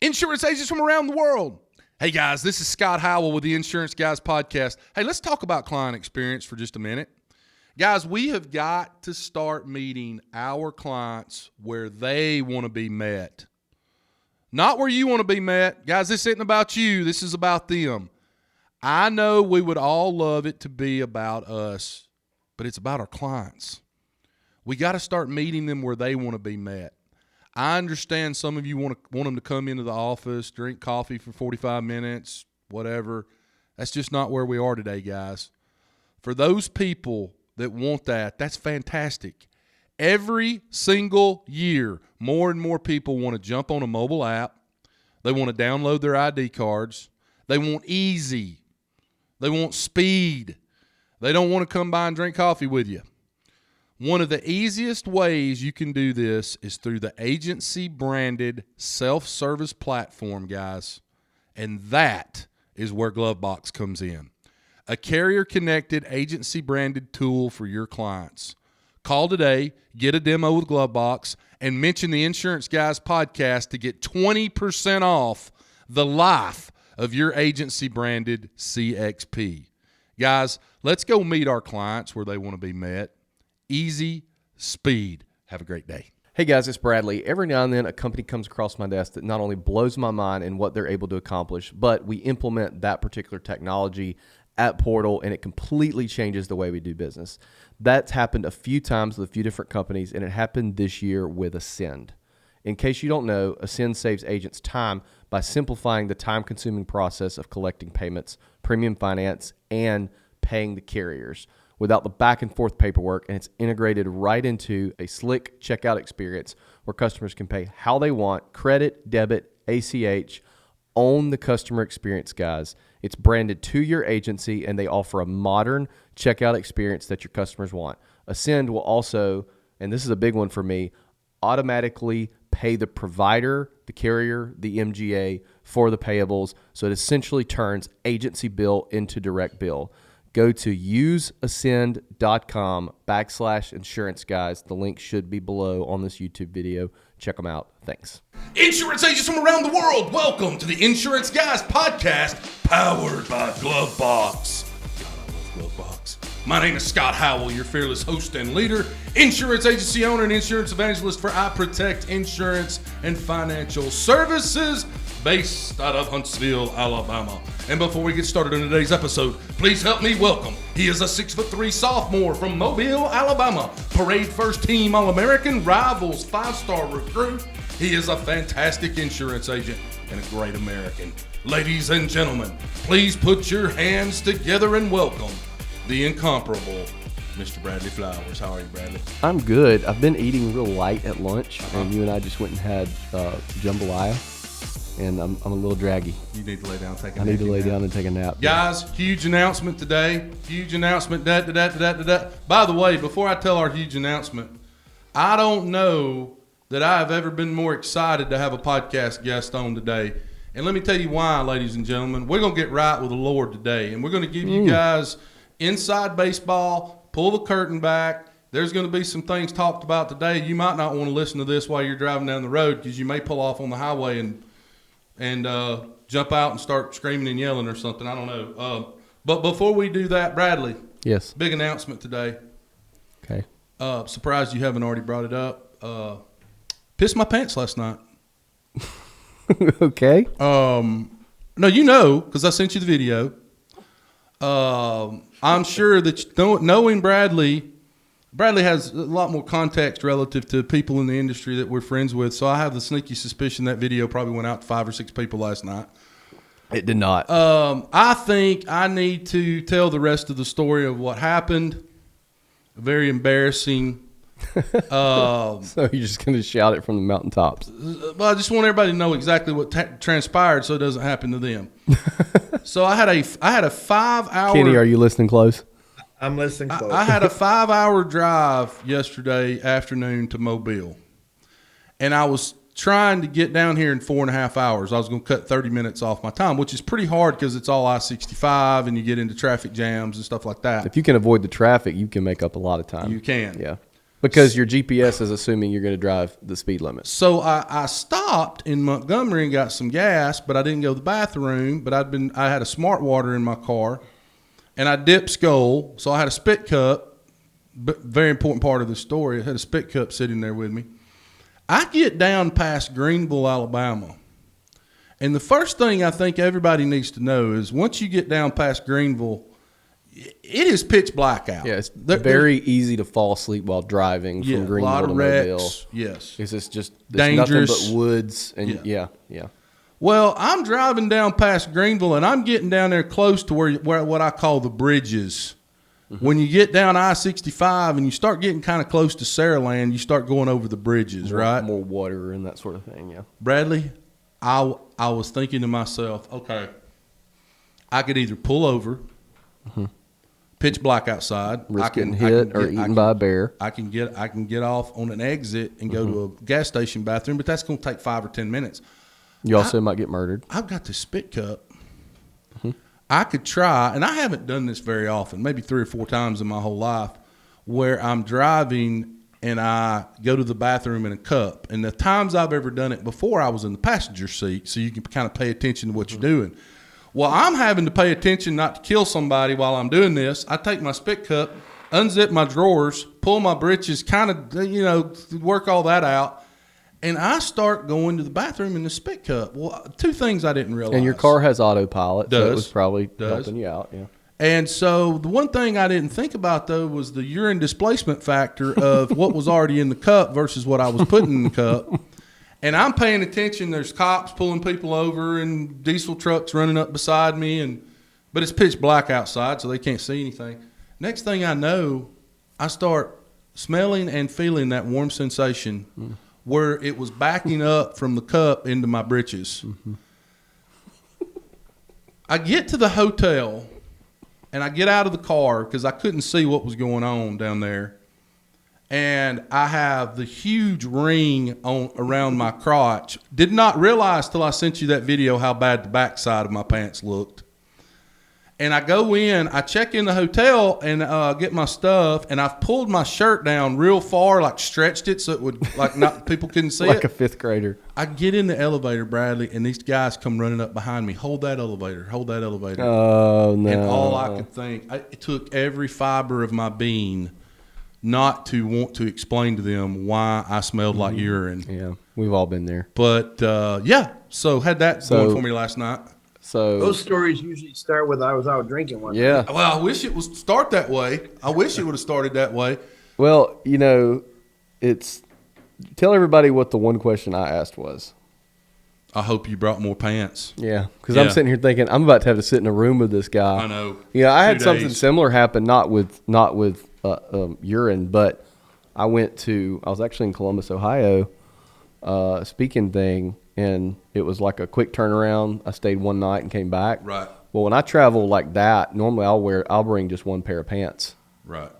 Insurance agents from around the world. Hey guys, this is Scott Howell with the Insurance Guys Podcast. Hey, let's talk about client experience for just a minute. Guys, we have got to start meeting our clients where they want to be met. Not where you want to be met. Guys, this isn't about you. This is about them. I know we would all love it to be about us, but it's about our clients. We got to start meeting them where they want to be met. I understand some of you want them to come into the office, drink coffee for 45 minutes, whatever. That's just not where we are today, guys. For those people that want that, that's fantastic. Every single year, more and more people want to jump on a mobile app. They want to download their ID cards. They want easy. They want speed. They don't want to come by and drink coffee with you. One of the easiest ways you can do this is through the agency-branded self-service platform, guys. And that is where Glovebox comes in. A carrier-connected, agency-branded tool for your clients. Call today, get a demo with Glovebox, and mention the Insurance Guys Podcast to get 20% off the life of your agency-branded CXP. Guys, let's go meet our clients where they want to be met. Easy, speed. Have a great day. Hey guys, it's Bradley. Every now and then a company comes across my desk that not only blows my mind in what they're able to accomplish, but we implement that particular technology at Portal and it completely changes the way we do business. That's happened a few times with a few different companies, and it happened this year with Ascend. In case you don't know, Ascend saves agents time by simplifying the time-consuming process of collecting payments, premium finance, and paying the carriers without the back and forth paperwork, and it's integrated right into a slick checkout experience where customers can pay how they want, credit, debit, ACH. Own the customer experience, guys. It's branded to your agency, and they offer a modern checkout experience that your customers want. Ascend will also, and this is a big one for me, automatically pay the provider, the carrier, the MGA for the payables, so it essentially turns agency bill into direct bill. Go to useascend.com/insurance guys. The link should be below on this YouTube video. Check them out. Thanks. Insurance agents from around the world, welcome to the Insurance Guys Podcast, powered by Glovebox. God, I love Glovebox. My name is Scott Howell, your fearless host and leader, insurance agency owner and insurance evangelist for I Protect Insurance and Financial Services, based out of Huntsville, Alabama. And before we get started on today's episode, please help me welcome. He is a 6'3" sophomore from Mobile, Alabama. Parade first team All-American, Rivals 5-star recruit. He is a fantastic insurance agent and a great American. Ladies and gentlemen, please put your hands together and welcome the incomparable Mr. Bradley Flowers. How are you, Bradley? I'm good. I've been eating real light at lunch, and you and I just went and had jambalaya. And I'm a little draggy. You need to lay down and take a nap. I need to lay down and take a nap. Guys, huge announcement today. Huge announcement. By the way, before I tell our huge announcement, I don't know that I have ever been more excited to have a podcast guest on today. And let me tell you why, ladies and gentlemen. We're going to get right with the Lord today. And we're going to give you guys inside baseball, pull the curtain back. There's going to be some things talked about today. You might not want to listen to this while you're driving down the road because you may pull off on the highway and jump out and start screaming and yelling or something. I don't know. But before we do that, Bradley. Yes. Big announcement today. Okay. Surprised you haven't already brought it up. Pissed my pants last night. Okay. No, you know, because I sent you the video. I'm sure that knowing Bradley has a lot more context relative to people in the industry that we're friends with, so I have the sneaky suspicion that video probably went out to 5 or 6 people last night. It did not. I think I need to tell the rest of the story of what happened. Very embarrassing. So you're just going to shout it from the mountaintops? Well, I just want everybody to know exactly what transpired so it doesn't happen to them. So I had a 5-hour... Kenny, are you listening close? I'm listening close. I had a 5-hour drive yesterday afternoon to Mobile, and I was trying to get down here in 4.5 hours. I was going to cut 30 minutes off my time, which is pretty hard because it's all I-65 and you get into traffic jams and stuff like that. If you can avoid the traffic, you can make up a lot of time. You can. Yeah. Because your GPS is assuming you're going to drive the speed limit. So I stopped in Montgomery and got some gas, but I didn't go to the bathroom. But I had a smart water in my car, and I dipped Skull. So I had a spit cup. Very important part of the story. I had a spit cup sitting there with me. I get down past Greenville, Alabama, and the first thing I think everybody needs to know is once you get down past Greenville, it is pitch black out. Yeah, it's very easy to fall asleep while driving from Greenville a lot of to wrecks, Mobile. yes. It's just dangerous, nothing but woods and yeah. Well, I'm driving down past Greenville, and I'm getting down there close to where what I call the bridges. Mm-hmm. When you get down I-65 and you start getting kind of close to Saraland, you start going over the bridges, right? More water and that sort of thing, yeah. Bradley, I was thinking to myself, okay, I could either pull over, pitch black outside, risk getting hit or eaten by a bear. I can get off on an exit and go to a gas station bathroom, but that's going to take 5 or 10 minutes. You also might get murdered. I've got the spit cup. I could try, and I haven't done this very often, maybe 3 or 4 times in my whole life, where I'm driving and I go to the bathroom in a cup. And the times I've ever done it before, I was in the passenger seat, so you can kind of pay attention to what you're doing. Well, I'm having to pay attention not to kill somebody while I'm doing this. I take my spit cup, unzip my drawers, pull my britches, kind of, work all that out. And I start going to the bathroom in the spit cup. Well, 2 things I didn't realize. And your car has autopilot, so it was probably helping you out, yeah. And so the one thing I didn't think about, though, was the urine displacement factor of what was already in the cup versus what I was putting in the cup. And I'm paying attention. There's cops pulling people over and diesel trucks running up beside me, but it's pitch black outside, so they can't see anything. Next thing I know, I start smelling and feeling that warm sensation where it was backing up from the cup into my britches. I get to the hotel, and I get out of the car because I couldn't see what was going on down there. And I have the huge ring around my crotch. Did not realize till I sent you that video how bad the backside of my pants looked. And I go in, I check in the hotel and get my stuff, and I've pulled my shirt down real far, like stretched it so it would people couldn't see like it. a 5th grader. I get in the elevator, Bradley, and these guys come running up behind me. Hold that elevator. Oh, no. And all I could think, it took every fiber of my being not to want to explain to them why I smelled like urine. Yeah, we've all been there. But, so had that going for me last night. So those stories usually start with I was out drinking one night. Well, I wish it would start that way. I wish it would have started that way. Well, it's tell everybody what the one question I asked was. I hope you brought more pants. Yeah, because I'm sitting here thinking I'm about to have to sit in a room with this guy. I know. Yeah, I had something similar happen, not with urine, but I was actually in Columbus, Ohio, speaking thing. And it was like a quick turnaround. I stayed one night and came back. Right. Well, when I travel like that, normally I'll bring just one pair of pants. Right.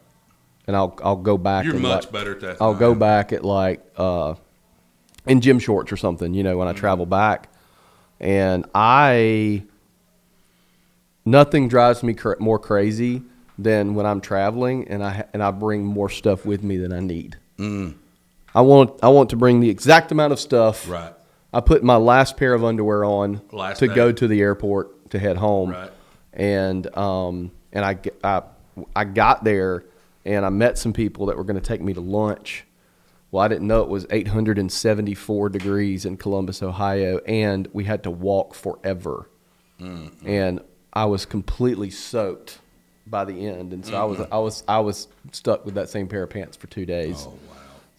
And I'll go back. You're much better at that. I'll go back at in gym shorts or something, when I travel back. And nothing drives me more crazy than when I'm traveling and I bring more stuff with me than I need. I want to bring the exact amount of stuff. Right. I put my last pair of underwear on go to the airport to head home. Right. And I got there and I met some people that were going to take me to lunch. Well, I didn't know it was 874 degrees in Columbus, Ohio, and we had to walk forever. And I was completely soaked by the end, and so I was stuck with that same pair of pants for 2 days. Oh, wow.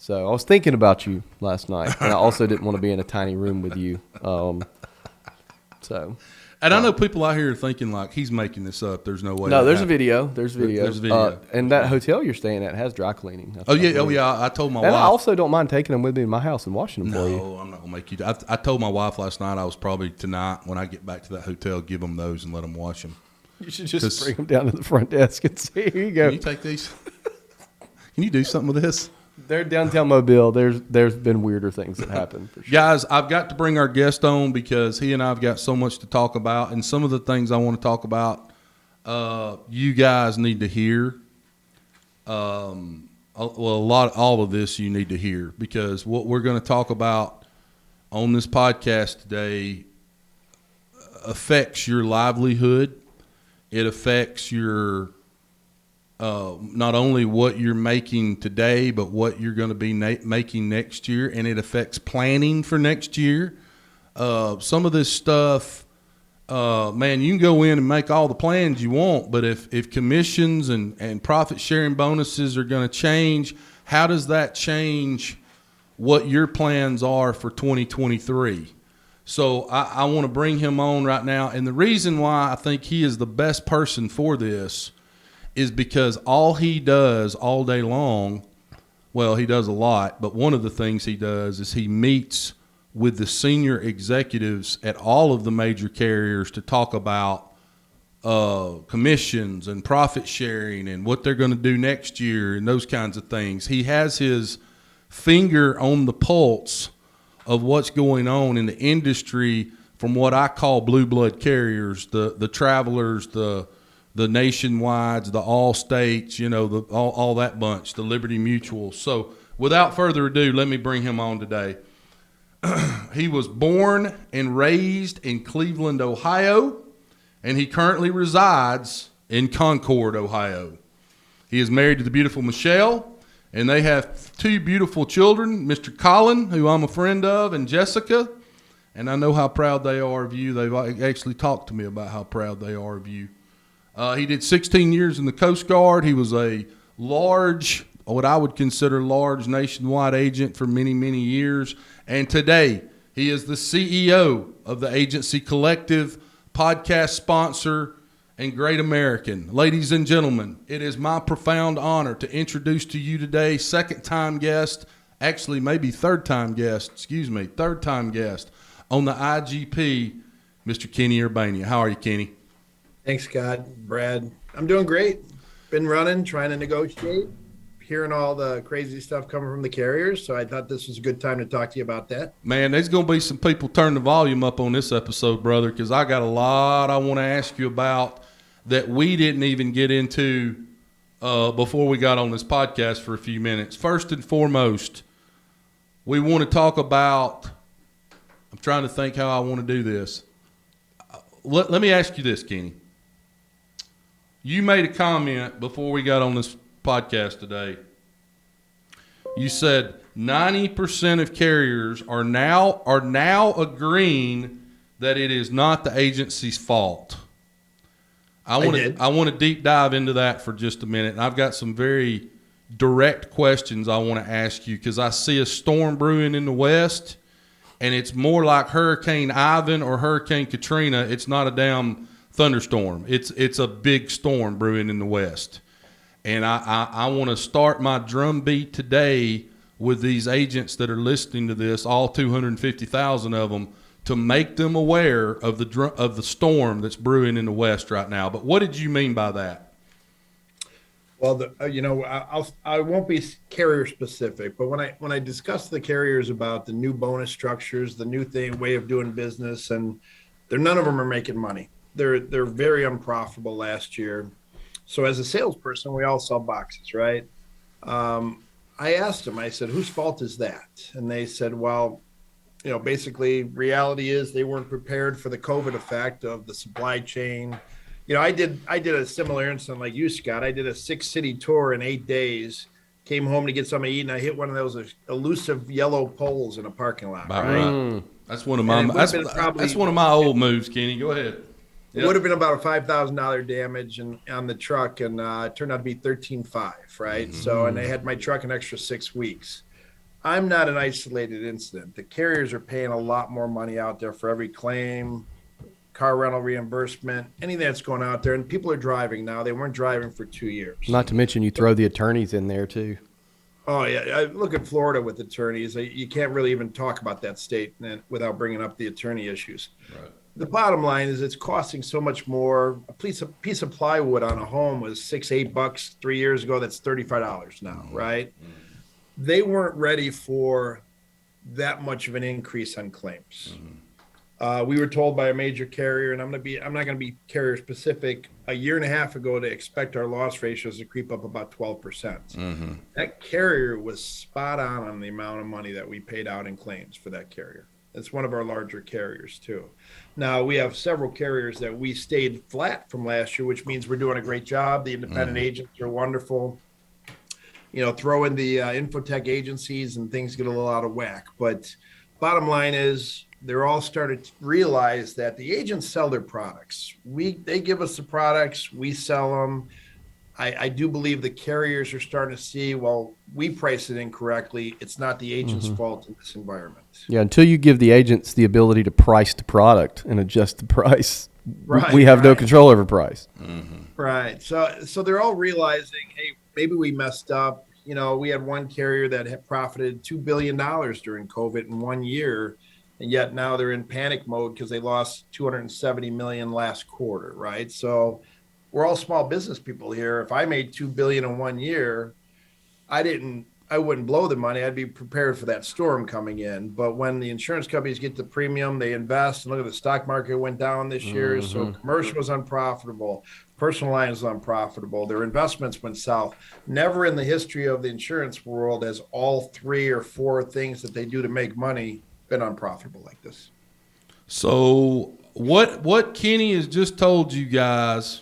So I was thinking about you last night, and I also didn't want to be in a tiny room with you. And I know people out here are thinking like he's making this up. There's no way. No, there's a video. There's a video. There's a video. And that hotel you're staying at has dry cleaning. Oh yeah. I told my wife. And I also don't mind taking them with me in my house and washing them for you. No, I'm not gonna make you. I told my wife last night I was probably tonight when I get back to that hotel give them those and let them wash them. You should just bring them down to the front desk and say, "Here you go. Can you take these? Can you do something with this?" They're downtown Mobile. There's been weirder things that happen. For sure. Guys, I've got to bring our guest on because he and I've got so much to talk about, and some of the things I want to talk about, you guys need to hear. all of this you need to hear, because what we're going to talk about on this podcast today affects your livelihood. It affects your not only what you're making today, but what you're going to be making next year, and it affects planning for next year. Some of this stuff, man, you can go in and make all the plans you want, but if commissions and profit sharing bonuses are going to change, how does that change what your plans are for 2023? So I want to bring him on right now, and the reason why I think he is the best person for this is because all he does all day long, well, he does a lot, but one of the things he does is he meets with the senior executives at all of the major carriers to talk about commissions and profit sharing and what they're going to do next year and those kinds of things. He has his finger on the pulse of what's going on in the industry from what I call blue blood carriers, the Travelers, the Nationwides, the Allstates, all that bunch, the Liberty Mutuals. So without further ado, let me bring him on today. He was born and raised in Cleveland, Ohio, and he currently resides in Concord, Ohio. He is married to the beautiful Michelle, and they have two beautiful children, Mr. Colin, who I'm a friend of, and Jessica. And I know how proud they are of you. They've actually talked to me about how proud they are of you. He did 16 years in the Coast Guard. He was a large, what I would consider large nationwide agent for many, many years. And today, he is the CEO of the Agency Collective, podcast sponsor, and great American. Ladies and gentlemen, it is my profound honor to introduce to you today second-time guest, actually maybe third-time guest on the IGP, Mr. Kenny Urbania. How are you, Kenny? Thanks, Scott. Brad, I'm doing great. Been running, trying to negotiate, hearing all the crazy stuff coming from the carriers. So I thought this was a good time to talk to you about that. Man, there's going to be some people turn the volume up on this episode, brother, because I got a lot I want to ask you about that we didn't even get into before we got on this podcast for a few minutes. First and foremost, we want to talk about, I'm trying to think how I want to do this. Let me ask you this, Kenny. You made a comment before we got on this podcast today. You said 90% of carriers are now agreeing that it is not the agency's fault. I want to deep dive into that for just a minute, and I've got some very direct questions I want to ask you because I see a storm brewing in the West, and it's more like Hurricane Ivan or Hurricane Katrina. It's not a damn thunderstorm. It's a big storm brewing in the West. And I want to start my drumbeat today with these agents that are listening to this, all 250,000 of them, to make them aware of the storm that's brewing in the West right now. But what did you mean by that? Well, I won't be carrier specific, but when I discuss the carriers about the new bonus structures, the new way of doing business, and none of them are making money. They're very unprofitable last year. So as a salesperson, we all sell boxes, right? I asked them, I said, whose fault is that? And they said, well, basically reality is they weren't prepared for the COVID effect of the supply chain. I did a similar incident like you, Scott. I did a 6-city tour in 8 days, came home to get something to eat, and I hit one of those elusive yellow poles in a parking lot. Right? That's one of my old moves, Kenny. Go ahead. It would have been about a $5,000 damage on the truck, and it turned out to be $13,500, right? Mm-hmm. So, and they had my truck an extra 6 weeks. I'm not an isolated incident. The carriers are paying a lot more money out there for every claim, car rental reimbursement, anything that's going out there. And people are driving now. They weren't driving for 2 years. Not to mention you throw the attorneys in there too. Oh, yeah. I look at Florida with attorneys. You can't really even talk about that state without bringing up the attorney issues. Right. The bottom line is it's costing so much more. A piece of plywood on a home was $6-8 3 years ago. That's $35 now, right? Mm-hmm. They weren't ready for that much of an increase on claims. We were told by a major carrier, and I'm not going to be carrier specific, a year and a half ago to expect our loss ratios to creep up about 12%. Mm-hmm. That carrier was spot on the amount of money that we paid out in claims for that carrier. It's one of our larger carriers too. Now we have several carriers that we stayed flat from last year, which means we're doing a great job. The independent agents are wonderful. You know, throw in the infotech agencies and things get a little out of whack. But bottom line is, they're all started to realize that the agents sell their products. They give us the products, we sell them. I do believe the carriers are starting to see, well, we price it incorrectly. It's not the agent's fault in this environment. Yeah, until you give the agents the ability to price the product and adjust the price, we have no control over price. Right. So they're all realizing, hey, maybe we messed up. You know, we had one carrier that had profited $2 billion during COVID in 1 year. And yet now they're in panic mode because they lost $270 million last quarter, right? So we're all small business people here. If I made $2 billion in 1 year, I wouldn't blow the money. I'd be prepared for that storm coming in. But when the insurance companies get the premium, they invest. And look at the stock market went down this year. So commercial was unprofitable. Personal lines was unprofitable. Their investments went south. Never in the history of the insurance world has all 3 or 4 things that they do to make money been unprofitable like this. So what Kenny has just told you guys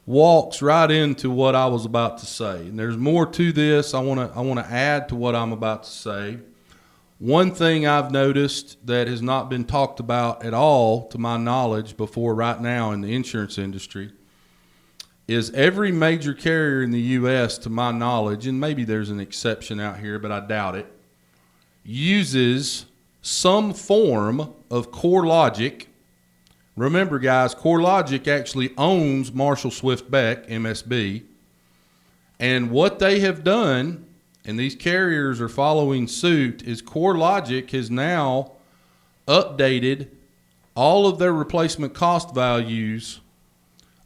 walks right into what I was about to say. And there's more to this. I want to add to what I'm about to say. One thing I've noticed that has not been talked about at all, to my knowledge, before right now in the insurance industry is every major carrier in the U.S., to my knowledge, and maybe there's an exception out here, but I doubt it, uses some form of CoreLogic. Remember, guys, CoreLogic actually owns Marshall Swift Beck, MSB. And what they have done, and these carriers are following suit, is CoreLogic has now updated all of their replacement cost values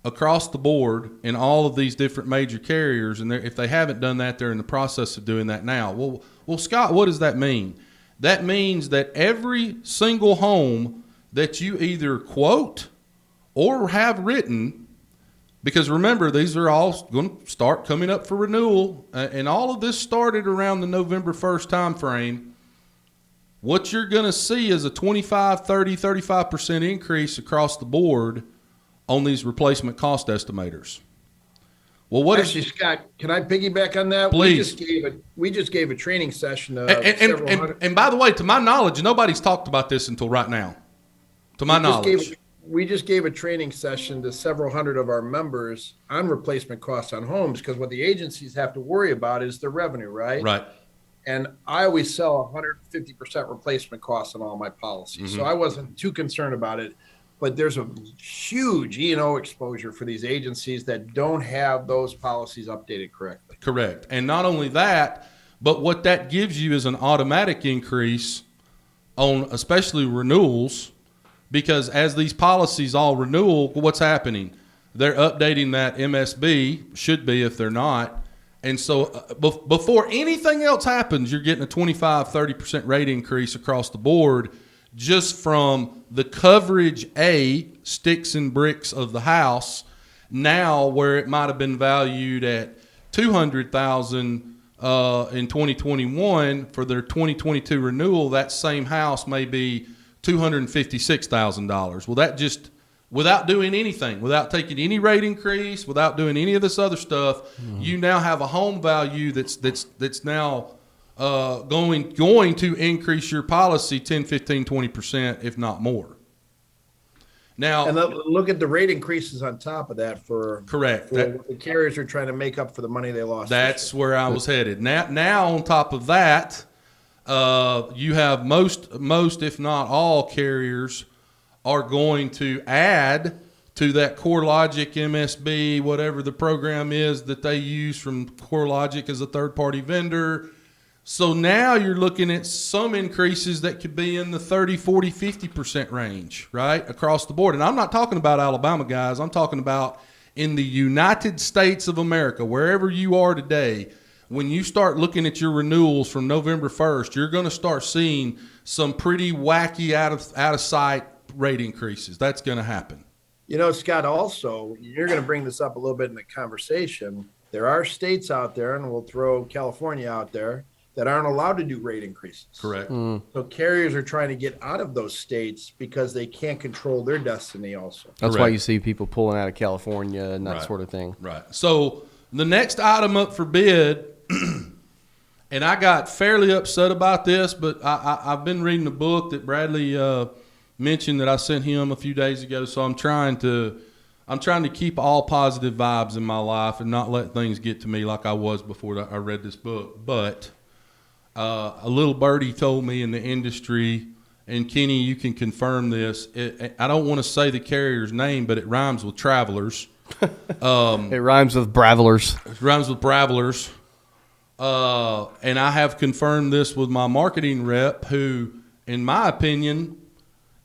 across the board in all of these different major carriers. And if they haven't done that, they're in the process of doing that now. Well, Scott, what does that mean? That means that every single home that you either quote or have written, because remember, these are all going to start coming up for renewal, and all of this started around the November 1st time frame. What you're going to see is a 25, 30, 35% increase across the board on these replacement cost estimators. Well, actually, Scott, can I piggyback on that? Please. We just gave a training session. And by the way, to my knowledge, nobody's talked about this until right now. To my knowledge. We just gave a training session to several hundred of our members on replacement costs on homes, because what the agencies have to worry about is their revenue, right? Right. And I always sell 150% replacement costs on all my policies. So I wasn't too concerned about it. But there's a huge E&O exposure for these agencies that don't have those policies updated correctly. Correct. And not only that, but what that gives you is an automatic increase on especially renewals, because as these policies all renewal, what's happening? They're updating that MSB, should be if they're not. And so before anything else happens, you're getting a 25, 30% rate increase across the board just from the coverage sticks and bricks of the house, now where it might have been valued at $200,000 in 2021 for their 2022 renewal, that same house may be $256,000. Well, that just, without doing anything, without taking any rate increase, without doing any of this other stuff, you now have a home value that's now going to increase your policy 10, 15, 20%, if not more. Now, and look at the rate increases on top of that correct. What the carriers are trying to make up for the money they lost. That's where I was headed. Now on top of that, you have most, if not all, carriers are going to add to that CoreLogic MSB, whatever the program is that they use from CoreLogic as a third-party vendor. So now you're looking at some increases that could be in the 30, 40, 50% range, right, across the board. And I'm not talking about Alabama, guys. I'm talking about in the United States of America, wherever you are today. When you start looking at your renewals from November 1st, you're going to start seeing some pretty wacky out of sight rate increases. That's going to happen. Scott, also, you're going to bring this up a little bit in the conversation. There are states out there, and we'll throw California out there, that aren't allowed to do rate increases. Correct. So carriers are trying to get out of those states because they can't control their destiny also. That's why you see people pulling out of California and that sort of thing. Right. So the next item up for bid, and I got fairly upset about this, but I've been reading a book that Bradley mentioned that I sent him a few days ago, so I'm trying to keep all positive vibes in my life and not let things get to me like I was before I read this book. But a little birdie told me in the industry, and Kenny, you can confirm this. I don't want to say the carrier's name, but it rhymes with travelers. It rhymes with Bravelers. It rhymes with Bravelers. And I have confirmed this with my marketing rep, who, in my opinion,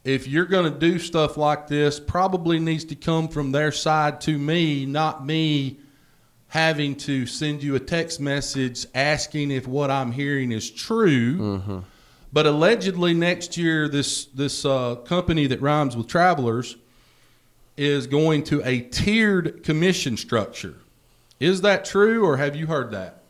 if you're going to do stuff like this, probably needs to come from their side to me, not me having to send you a text message asking if what I'm hearing is true. Mm-hmm. But allegedly next year, this company that rhymes with Travelers is going to a tiered commission structure. Is that true, or have you heard that?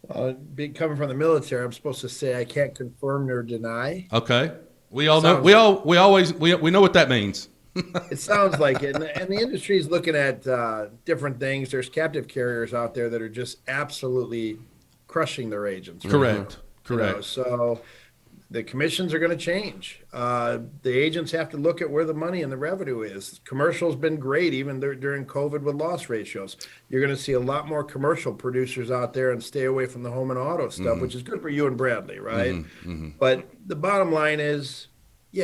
Coming from the military, I'm supposed to say I can't confirm nor deny. Okay. We all know. We know what that means. It sounds like it, and the industry is looking at different things. There's captive carriers out there that are just absolutely crushing their agents. Correct. Correct. So the commissions are going to change. The agents have to look at where the money and the revenue is. Commercial's been great, even during COVID with loss ratios. You're going to see a lot more commercial producers out there and stay away from the home and auto stuff, which is good for you and Bradley, right? Mm-hmm. But the bottom line is,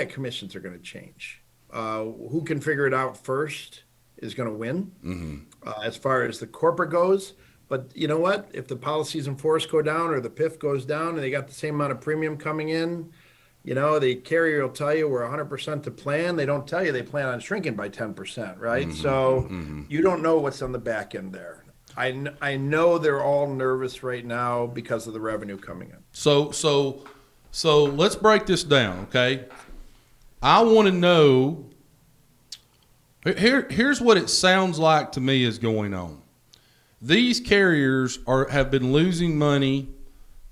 commissions are going to change. Who can figure it out first is going to win as far as the corporate goes. But you know what? If the policies in force go down or the PIF goes down and they got the same amount of premium coming in, the carrier will tell you we're 100% to plan. They don't tell you they plan on shrinking by 10%, right? You don't know what's on the back end there. I know they're all nervous right now because of the revenue coming in. So let's break this down, okay? I want to know, here's what it sounds like to me is going on. These carriers have been losing money,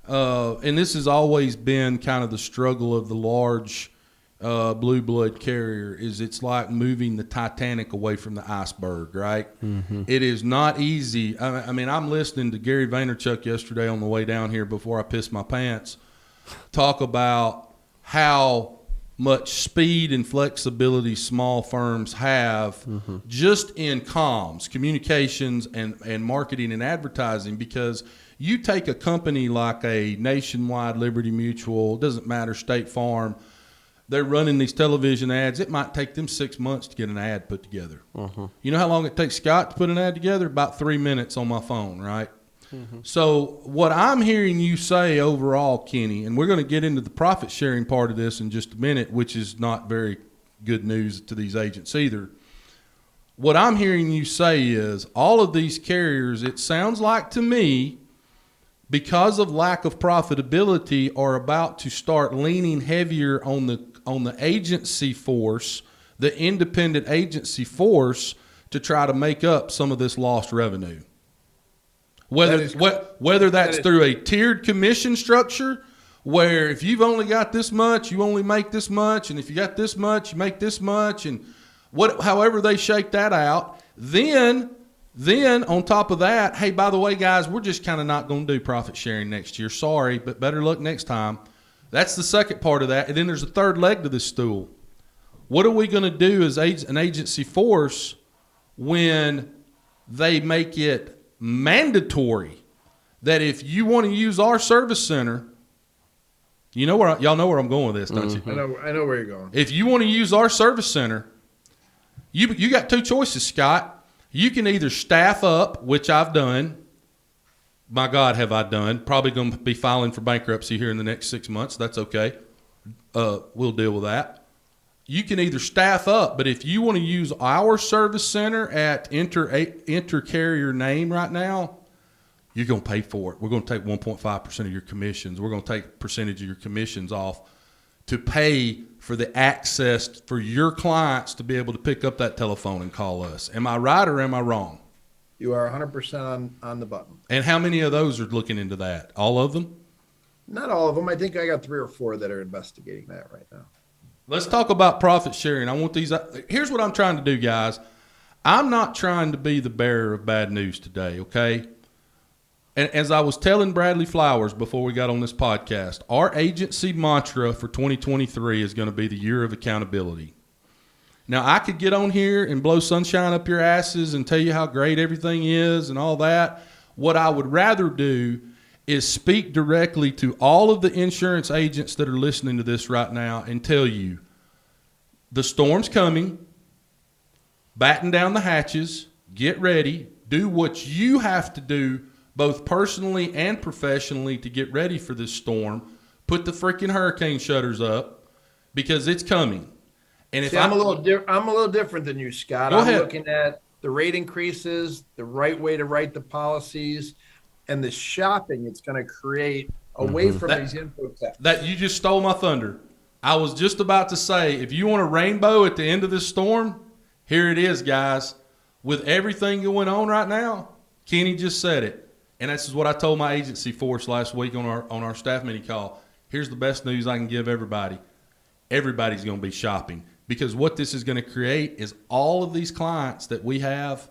and this has always been kind of the struggle of the large blue blood carrier, is it's like moving the Titanic away from the iceberg, right? Mm-hmm. It is not easy. I mean, I'm listening to Gary Vaynerchuk yesterday on the way down here before I pissed my pants talk about how much speed and flexibility small firms have just in comms, communications, and marketing and advertising. Because you take a company like a Nationwide, Liberty Mutual, doesn't matter, State Farm, they're running these television ads. It might take them 6 months to get an ad put together. You know how long it takes Scott to put an ad together? About 3 minutes on my phone, right? So what I'm hearing you say overall, Kenny, and we're going to get into the profit sharing part of this in just a minute, which is not very good news to these agents either. What I'm hearing you say is all of these carriers, it sounds like to me, because of lack of profitability, are about to start leaning heavier on the agency force, the independent agency force, to try to make up some of this lost revenue. Whether that's through a tiered commission structure, where if you've only got this much, you only make this much, and if you got this much, you make this much, and however they shake that out, then on top of that, hey, by the way, guys, we're just kind of not going to do profit sharing next year. Sorry, but better luck next time. That's the second part of that, and then there's a third leg to this stool. What are we going to do as an agency force when they make it mandatory that if you want to use our service center, y'all know where I'm going with this, don't you? I know where you're going. If you want to use our service center, you got two choices, Scott. You can either staff up, which I've done. My God, have I done. Probably going to be filing for bankruptcy here in the next 6 months. That's okay. We'll deal with that. You can either staff up, but if you want to use our service center at enter carrier name right now, you're going to pay for it. We're going to take 1.5% of your commissions. We're going to take a percentage of your commissions off. to pay for the access for your clients to be able to pick up that telephone and call us. Am I right or am I wrong? You are 100% on the button. And how many of those are looking into that? All of them? Not all of them. I think I got 3 or 4 that are investigating that right now. Let's talk about profit sharing. I want these. Here's what I'm trying to do, guys. I'm not trying to be the bearer of bad news today, okay? And as I was telling Bradley Flowers before we got on this podcast, our agency mantra for 2023 is going to be the year of accountability. Now, I could get on here and blow sunshine up your asses and tell you how great everything is and all that. What I would rather do is speak directly to all of the insurance agents that are listening to this right now and tell you the storm's coming, batten down the hatches, get ready, do what you have to do both personally and professionally to get ready for this storm. Put the freaking hurricane shutters up because it's coming. And if I'm a little different than you, Scott. Go ahead. I'm looking at the rate increases, the right way to write the policies, and the shopping it's going to create away from these input techs. That you just stole my thunder. I was just about to say, if you want a rainbow at the end of this storm, here it is, guys. With everything going on right now, Kenny just said it. And this is what I told my agency force last week on our staff meeting call. Here's the best news I can give everybody. Everybody's going to be shopping because what this is going to create is all of these clients that we have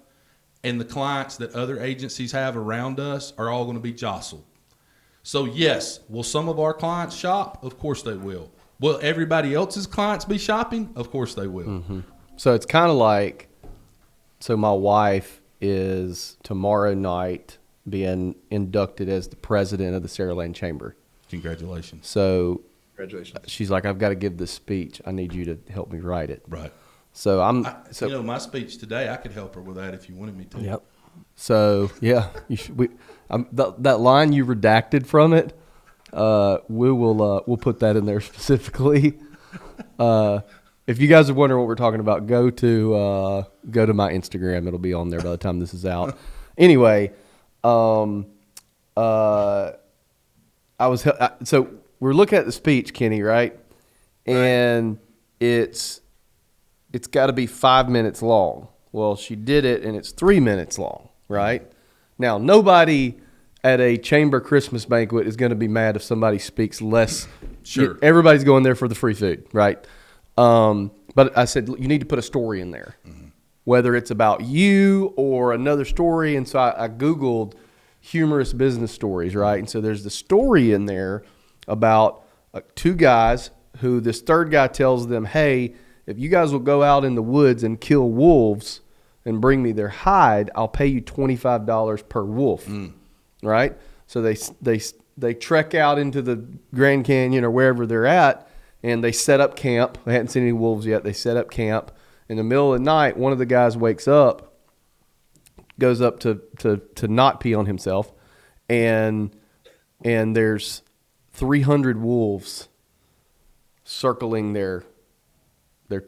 and the clients that other agencies have around us are all going to be jostled. So, yes, will some of our clients shop? Of course they will. Will everybody else's clients be shopping? Of course they will. Mm-hmm. So it's kind of like, so my wife is tomorrow night being inducted as the president of the Saraland Chamber. Congratulations. So Congratulations. she's like, I've got to give this speech. I need you to help me write it. Right. So my speech today, I could help her with that if you wanted me to. Yep. So yeah, that line you redacted from it, we'll put that in there specifically. If you guys are wondering what we're talking about, go to my Instagram. It'll be on there by the time this is out. Anyway, so we're looking at the speech, Kenny, right? And it's got to be 5 minutes long. Well, she did it, and it's 3 minutes long, right? Now, nobody at a chamber Christmas banquet is going to be mad if somebody speaks less. Sure. Everybody's going there for the free food, right? But I said, you need to put a story in there, whether it's about you or another story. And so I Googled humorous business stories, right? And so there's the story in there about 2 guys who this third guy tells them, hey, if you guys will go out in the woods and kill wolves and bring me their hide, I'll pay you $25 per wolf, right? So they trek out into the Grand Canyon or wherever they're at, and they set up camp. They hadn't seen any wolves yet. They set up camp. In the middle of the night, one of the guys wakes up, goes up to not pee on himself, and there's 300 wolves circling their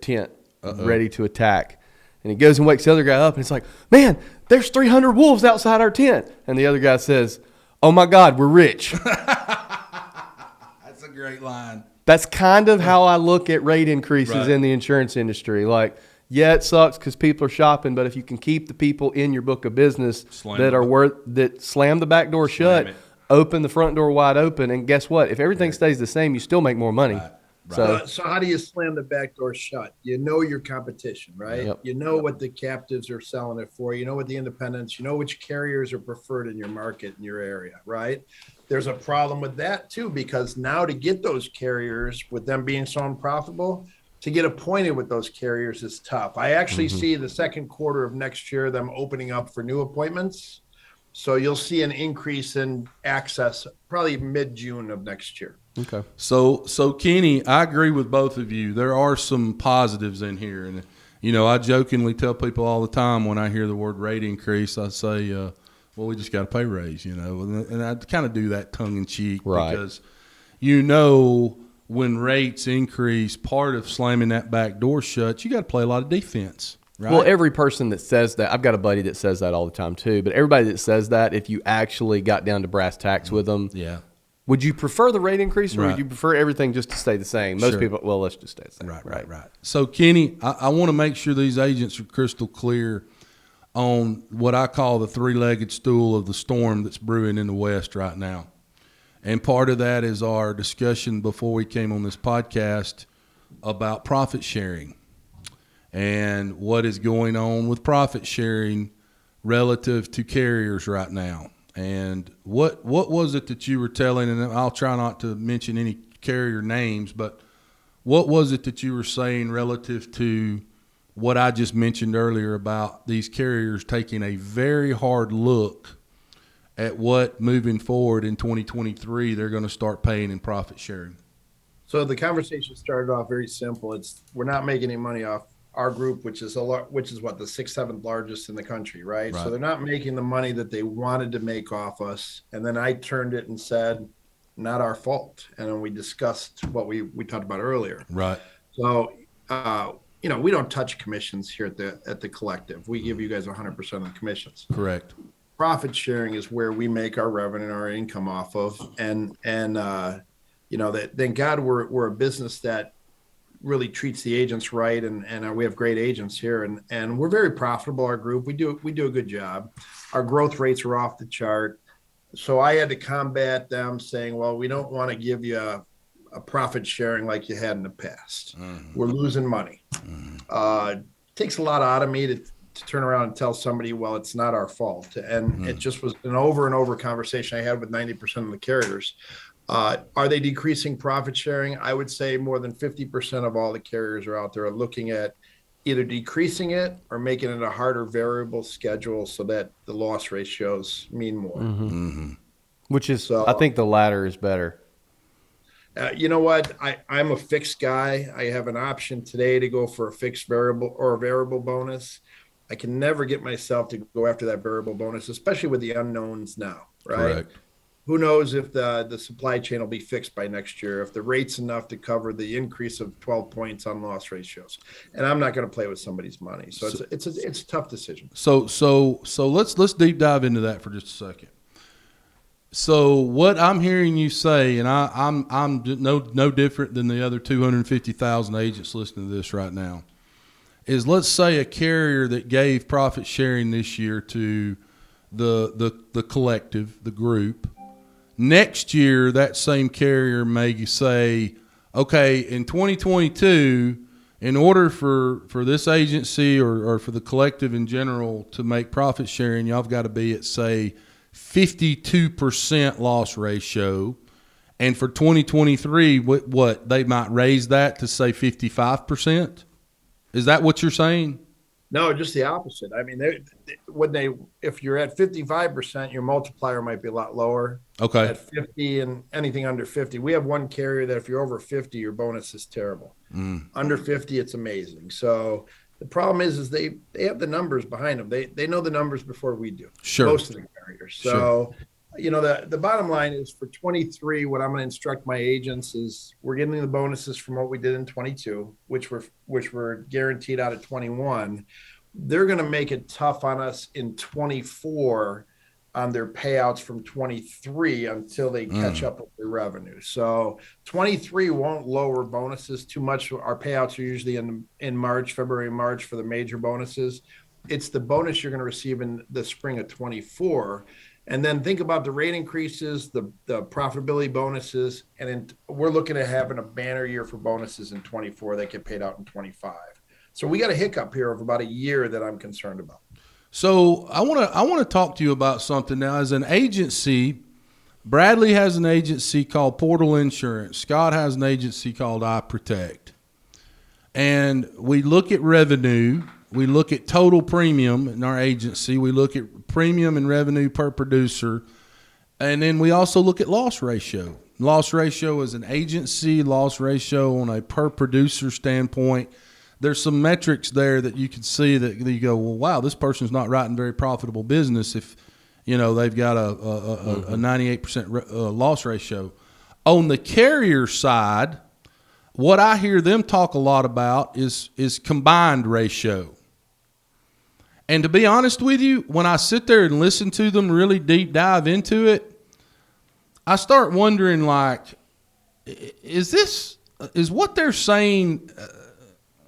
tent, ready to attack. And he goes and wakes the other guy up, and it's like, man, there's 300 wolves outside our tent. And the other guy says, oh, my God, we're rich. That's a great line. That's kind of how I look at rate increases in the insurance industry. Like, yeah, it sucks because people are shopping, but if you can keep the people in your book of business slam the back door shut, open the front door wide open, and guess what? If everything stays the same, you still make more money. Right. So how do you slam the back door shut? You know your competition, right? Yep. You know what the captives are selling it for. You know what the independents, you know which carriers are preferred in your market, in your area, right? There's a problem with that too, because now to get those carriers, with them being so unprofitable, to get appointed with those carriers is tough. I actually see the second quarter of next year, them opening up for new appointments. So you'll see an increase in access probably mid-June of next year. Okay. So Kenny, I agree with both of you. There are some positives in here. And, I jokingly tell people all the time when I hear the word rate increase, I say, well, we just got a pay raise, And I kind of do that tongue in cheek because, when rates increase, part of slamming that back door shut, you got to play a lot of defense. Right? Well, every person that says that, I've got a buddy that says that all the time too, but everybody that says that, if you actually got down to brass tacks with them, Would you prefer the rate increase, or Right. would you prefer everything just to stay the same? Most Sure. people, well, let's just stay the same. Right. So, Kenny, I want to make sure these agents are crystal clear on what I call the three-legged stool of the storm that's brewing in the West right now. And part of that is our discussion before we came on this podcast about profit sharing and what is going on with profit sharing relative to carriers right now. And what was it that you were telling, and I'll try not to mention any carrier names, but what was it that you were saying relative to what I just mentioned earlier about these carriers taking a very hard look at what moving forward in 2023 they're going to start paying in profit sharing? So the conversation started off very simple. We're not making any money off our group, which is what, the sixth, seventh largest in the country, right? So they're not making the money that they wanted to make off us. And then I turned it and said, not our fault. And then we discussed what we talked about earlier. Right. So, we don't touch commissions here at the collective. We give you guys 100% of the commissions. Correct. Profit sharing is where we make our revenue and our income off of. And thank God we're a business that really treats the agents right, and we have great agents here, and we're very profitable. Our group, we do a good job. Our growth rates are off the chart, so I had to combat them saying, well, we don't want to give you a profit sharing like you had in the past. We're losing money. Takes a lot out of me to turn around and tell somebody, well, it's not our fault. And it just was an over and over conversation I had with 90% of the carriers. Are they decreasing profit sharing? I would say more than 50% of all the carriers are out there looking at either decreasing it or making it a harder variable schedule so that the loss ratios mean more. Which is, I think the latter is better. You know what? I'm a fixed guy. I have an option today to go for a fixed variable or a variable bonus. I can never get myself to go after that variable bonus, especially with the unknowns now, right? Correct. Who knows if the supply chain will be fixed by next year, if the rate's enough to cover the increase of 12 points on loss ratios. And I'm not going to play with somebody's money. So it's a tough decision. So let's deep dive into that for just a second. So what I'm hearing you say, and I'm no different than the other 250,000 agents listening to this right now, is let's say a carrier that gave profit sharing this year to the collective, the group. Next year, that same carrier may say, okay, in 2022, in order for this agency or for the collective in general to make profit sharing, y'all have got to be at, say, 52% loss ratio. And for 2023, what they might raise that to, say, 55%? Is that what you're saying? No, just the opposite. I mean, if you're at 55%, your multiplier might be a lot lower. Okay. At 50 and anything under 50, we have one carrier that if you're over 50, your bonus is terrible. Under 50, it's amazing. So the problem is they have the numbers behind them. They know the numbers before we do. Sure. Most of the carriers. So, the bottom line is for 23, what I'm going to instruct my agents is we're getting the bonuses from what we did in 22, which were guaranteed out of 21. They're going to make it tough on us in 24 on their payouts from 23 until they catch up with their revenue. So 23 won't lower bonuses too much. Our payouts are usually in March, February, March for the major bonuses. It's the bonus you're going to receive in the spring of 24. And then think about the rate increases, the profitability bonuses, and then we're looking at having a banner year for bonuses in 24 that get paid out in 25. So we got a hiccup here of about a year that I'm concerned about. So I want to talk to you about something now. As an agency, Bradley has an agency called Portal Insurance. Scott has an agency called iProtect. And we look at revenue. We look at total premium in our agency. We look at premium and revenue per producer. And then we also look at loss ratio. Loss ratio as an agency, loss ratio on a per producer standpoint. There's some metrics there that you can see that you go, well, wow, this person's not writing very profitable business if, they've got a 98% loss ratio. On the carrier side, what I hear them talk a lot about is combined ratio. And to be honest with you, when I sit there and listen to them really deep dive into it, I start wondering, like, is what they're saying?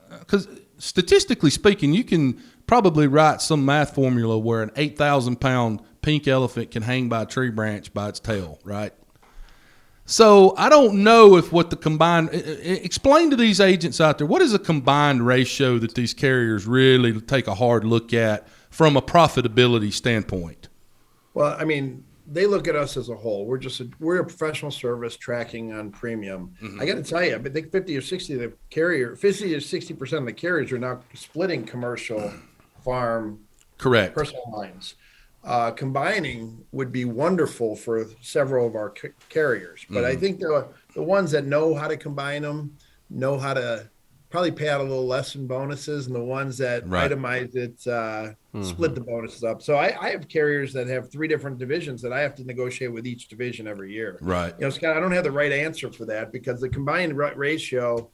Because statistically speaking, you can probably write some math formula where an 8,000-pound pink elephant can hang by a tree branch by its tail, right? So I don't know if what the combined – explain to these agents out there, what is a combined ratio that these carriers really take a hard look at from a profitability standpoint? Well, I mean, they look at us as a whole. We're a professional service tracking on premium. I got to tell you, I think 50 or 60% of the carriers are now splitting commercial, farm, Correct, personal lines. Combining would be wonderful for several of our carriers, but I think the ones that know how to combine them know how to probably pay out a little less in bonuses, and the ones that itemize it split the bonuses up. So I have carriers that have 3 different divisions that I have to negotiate with each division every year. Right. Scott, I don't have the right answer for that because the combined ratio,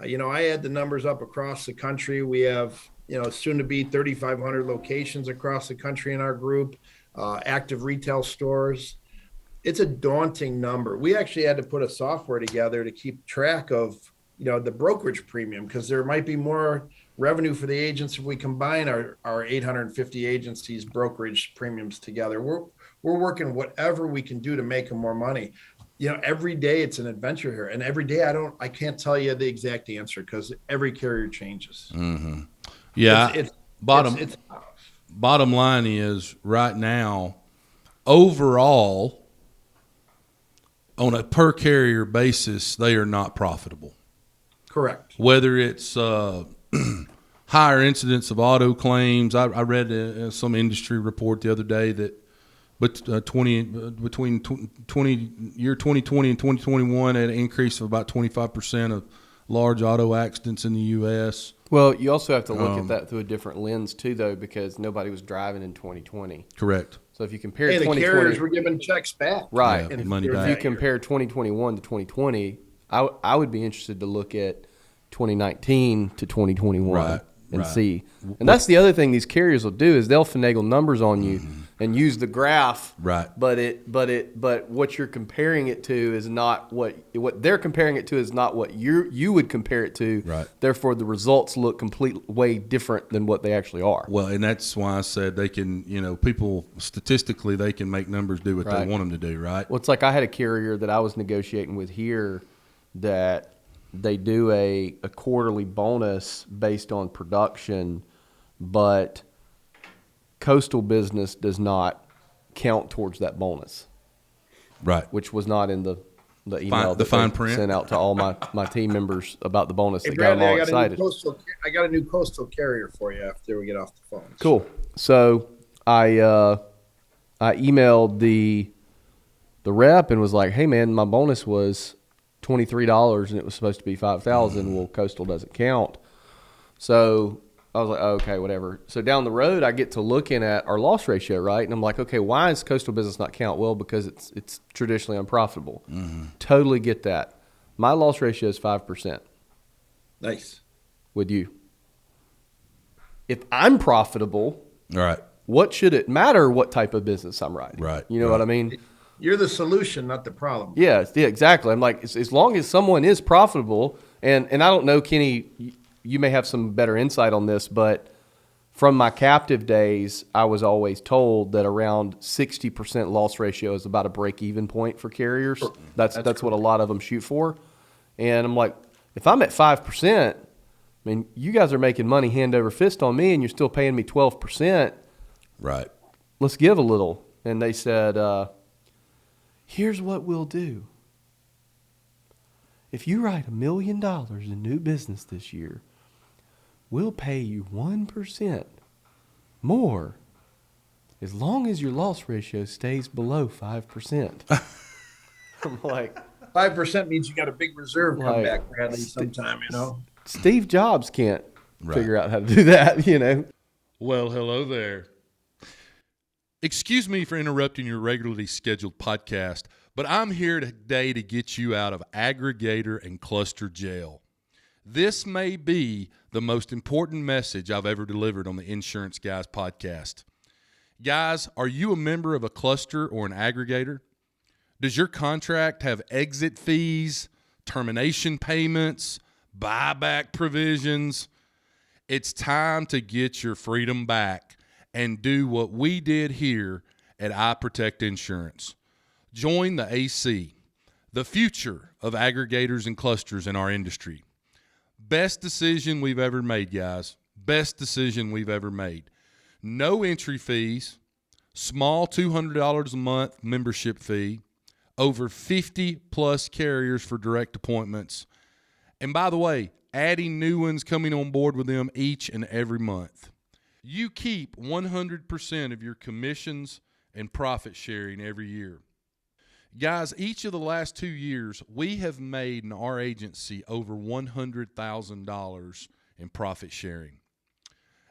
I add the numbers up across the country. We have soon to be 3,500 locations across the country in our group, active retail stores. It's a daunting number. We actually had to put a software together to keep track of, the brokerage premium, because there might be more revenue for the agents if we combine our 850 agencies brokerage premiums together. We're working whatever we can do to make them more money. Every day it's an adventure here, and every day I can't tell you the exact answer because every carrier changes. Mm-hmm. Yeah. Bottom line is right now, overall, on a per carrier basis, they are not profitable. Correct. Whether it's higher incidence of auto claims, I read some industry report the other day that between 2020 and 2021 had an increase of about 25% of large auto accidents in the U.S. Well, you also have to look at that through a different lens too, though, because nobody was driving in 2020. Correct. So if you compare the 2020, carriers were giving checks back, right? Yeah, money if back. you compare 2021 to 2020, I would be interested to look at 2019 to 2021 and see. And that's the other thing these carriers will do is they'll finagle numbers on you and use the graph. Right. But what you're comparing it to is not what they're comparing it to is not what you would compare it to. Right. Therefore, the results look way different than what they actually are. Well, and that's why I said they can, people statistically they can make numbers do what they want them to do. Right. Well, it's like I had a carrier that I was negotiating with here that they do a quarterly bonus based on production, but coastal business does not count towards that bonus. Right. Which was not in the email that fine they print. Sent out to all my team members about the bonus. Hey, that got them all Bradley, excited. I got a new coastal carrier for you after we get off the phone. Cool. So I emailed the rep and was like, hey man, my bonus was $23 and it was supposed to be $5,000. Well, coastal doesn't count. So I was like, oh, okay, whatever. So down the road, I get to looking at our loss ratio, right? And I'm like, okay, why is coastal business not count? Well, because it's traditionally unprofitable. Totally get that. My loss ratio is 5%. Nice. With you. If I'm profitable, All right. what should it matter what type of business I'm writing? Right. You know what I mean? You're the solution, not the problem. Yeah, exactly. I'm like, as long as someone is profitable, and I don't know, Kenny, you may have some better insight on this, but from my captive days, I was always told that around 60% loss ratio is about a break-even point for carriers. Sure. That's what a lot of them shoot for. And I'm like, if I'm at 5%, I mean, you guys are making money hand over fist on me, and you're still paying me 12%. Right. Let's give a little. And they said, here's what we'll do. If you write $1 million in new business this year, we'll pay you 1% more as long as your loss ratio stays below 5%. I'm like, 5% means you got a big reserve come back, Bradley, sometime, Steve Jobs can't figure out how to do that, Well, hello there. Excuse me for interrupting your regularly scheduled podcast, but I'm here today to get you out of aggregator and cluster jail. This may be the most important message I've ever delivered on the Insurance Guys podcast. Guys, are you a member of a cluster or an aggregator? Does your contract have exit fees, termination payments, buyback provisions? It's time to get your freedom back and do what we did here at I Protect Insurance. Join the AC, the future of aggregators and clusters in our industry. Best decision we've ever made, guys. Best decision we've ever made. No entry fees, small $200 a month membership fee, over 50 plus carriers for direct appointments. And by the way, adding new ones coming on board with them each and every month. You keep 100% of your commissions and profit sharing every year. Guys, each of the last 2 years, we have made in our agency over $100,000 in profit sharing.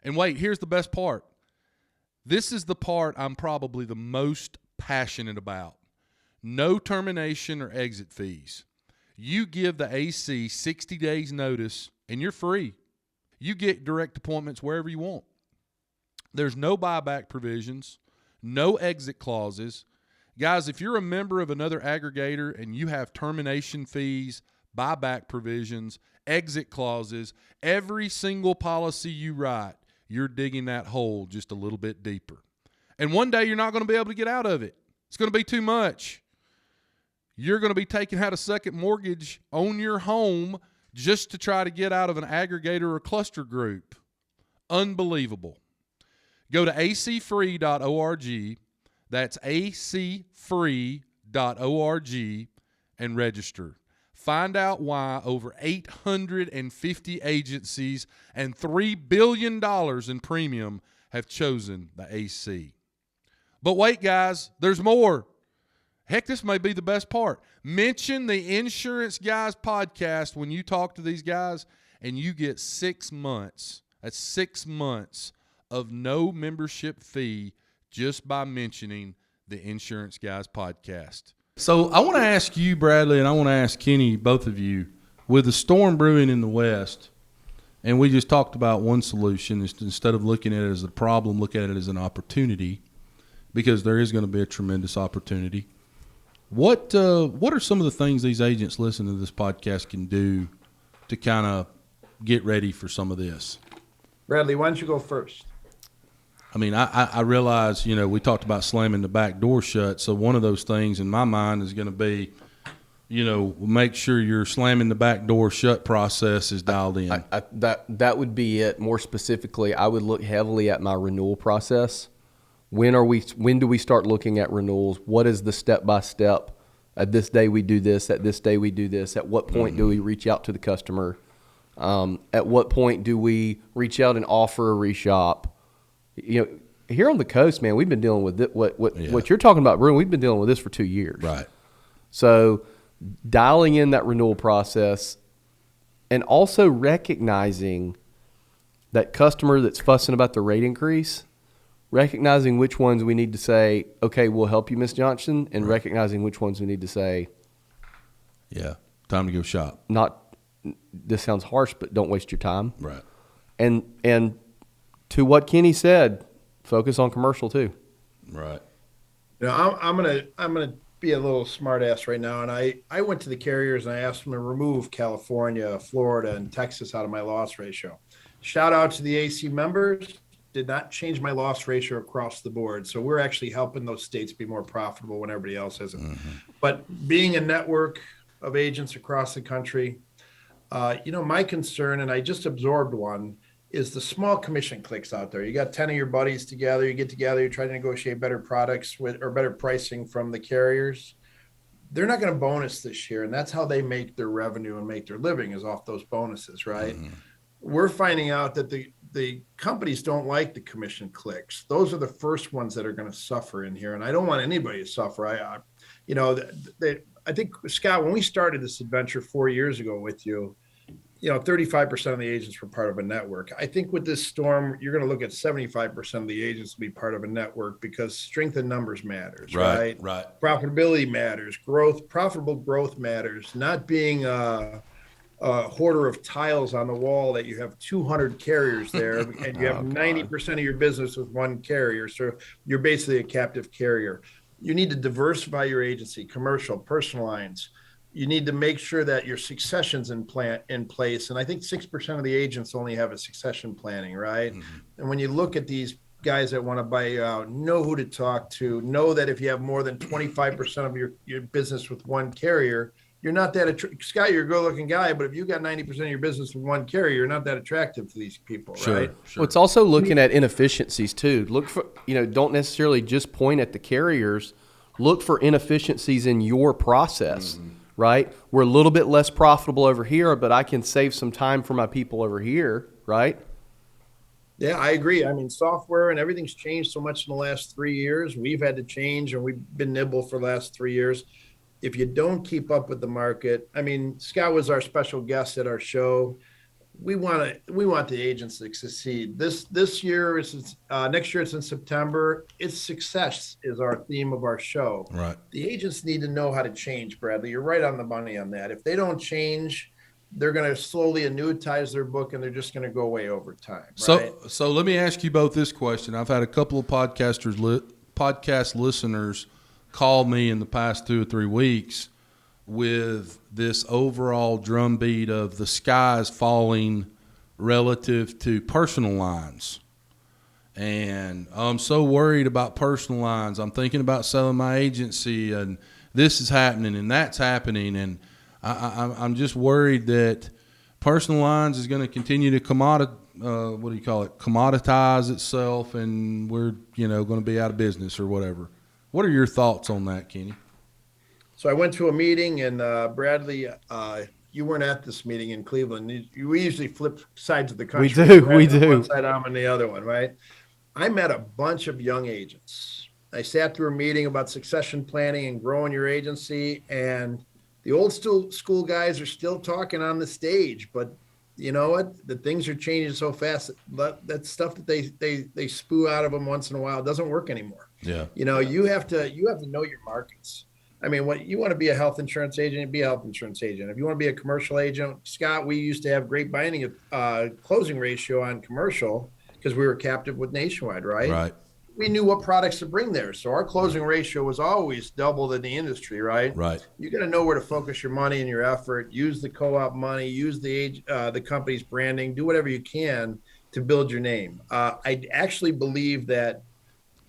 And wait, here's the best part. This is the part I'm probably the most passionate about. No termination or exit fees. You give the AC 60 days notice and you're free. You get direct appointments wherever you want. There's no buyback provisions, no exit clauses. Guys, if you're a member of another aggregator and you have termination fees, buyback provisions, exit clauses, every single policy you write, you're digging that hole just a little bit deeper. And one day you're not going to be able to get out of it. It's going to be too much. You're going to be taking out a second mortgage on your home just to try to get out of an aggregator or cluster group. Unbelievable. Go to acfree.org. That's acfree.org and register. Find out why over 850 agencies and $3 billion in premium have chosen the AC. But wait, guys, there's more. Heck, this may be the best part. Mention the Insurance Guys podcast when you talk to these guys, and you get 6 months. That's 6 months of no membership fee just by mentioning the Insurance Guys podcast. So I want to ask you, Bradley, and I want to ask Kenny, both of you, with the storm brewing in the West, and we just talked about one solution, is instead of looking at it as a problem, look at it as an opportunity, because there is going to be a tremendous opportunity. What are some of the things these agents listening to this podcast can do to kind of get ready for some of this? Bradley, why don't you go first? I mean, I realize, we talked about slamming the back door shut. So one of those things in my mind is going to be, make sure your slamming the back door shut process is dialed in. That would be it. More specifically, I would look heavily at my renewal process. When do we start looking at renewals? What is the step-by-step? At this day we do this, at this day we do this. At what point do we reach out to the customer? At what point do we reach out and offer a reshop? Here on the coast, man, we've been dealing with it. What you're talking about, Bruin, we've been dealing with this for 2 years. Right. So dialing in that renewal process and also recognizing that customer that's fussing about the rate increase, recognizing which ones we need to say, okay, we'll help you, Ms. Johnson, and recognizing which ones we need to say, yeah, time to go shop. This sounds harsh, but don't waste your time. Right. And to what Kenny said, focus on commercial too. Right. I'm gonna be a little smart ass right now, and I went to the carriers and I asked them to remove California, Florida, and Texas out of my loss ratio. Shout out to the AC members. Did not change my loss ratio across the board. So we're actually helping those states be more profitable when everybody else isn't. Mm-hmm. But being a network of agents across the country, my concern, and I just absorbed one, is the small commission clicks out there. You got 10 of your buddies together, you get together, you try to negotiate better products or better pricing from the carriers. They're not going to bonus this year. And that's how they make their revenue and make their living, is off those bonuses, right? Mm-hmm. We're finding out that the companies don't like the commission clicks. Those are the first ones that are going to suffer in here. And I don't want anybody to suffer. I think, Scott, when we started this adventure 4 years ago with you, 35% of the agents were part of a network. I think with this storm, you're going to look at 75% of the agents will be part of a network, because strength in numbers matters, right? Profitability matters. Profitable growth matters. Not being a hoarder of tiles on the wall that you have 200 carriers there and you have 90% of your business with one carrier. So you're basically a captive carrier. You need to diversify your agency, commercial, personal lines. You need to make sure that your succession's in place. And I think 6% of the agents only have a succession planning, right? Mm-hmm. And when you look at these guys that want to buy you out, know who to talk to, know that if you have more than 25% of your business with one carrier, you're not that Scott, you're a good looking guy, but if you got 90% of your business with one carrier, you're not that attractive to these people, right? Sure. Well, it's also looking at inefficiencies too. Look for, don't necessarily just point at the carriers, look for inefficiencies in your process, right? We're a little bit less profitable over here, but I can save some time for my people over here, right? Yeah, I agree. I mean, software and everything's changed so much in the last 3 years. We've had to change, and we've been nimble for the last 3 years. If you don't keep up with the market, I mean, Scott was our special guest at our show. We want the agents to succeed. This year is next year. It's in September. It's success is our theme of our show. Right. The agents need to know how to change, Bradley. You're right on the money on that. If they don't change, they're going to slowly annuitize their book, and they're just going to go away over time. Right? So let me ask you both this question. I've had a couple of podcast listeners call me in the past 2 or 3 weeks with this overall drumbeat of the sky is falling relative to personal lines. And I'm so worried about personal lines. I'm thinking about selling my agency, and this is happening and that's happening. And I'm just worried that personal lines is going to continue to commoditize itself, and we're, going to be out of business or whatever. What are your thoughts on that, Kenny? So I went to a meeting, and Bradley, you weren't at this meeting in Cleveland. We usually flip sides of the country. We do. One side, I'm on the other one, right? I met a bunch of young agents. I sat through a meeting about succession planning and growing your agency, and the old school guys are still talking on the stage, but you know what? The things are changing so fast that stuff that they spew out of them once in a while doesn't work anymore. Yeah. You have to know your markets. I mean, what you want to be a health insurance agent, be a health insurance agent. If you want to be a commercial agent, Scott, we used to have great binding closing ratio on commercial because we were captive with Nationwide, right? Right. We knew what products to bring there. So our closing ratio was always double in the industry, right? Right. You got to know where to focus your money and your effort, use the co-op money, use the company's branding, do whatever you can to build your name. I actually believe that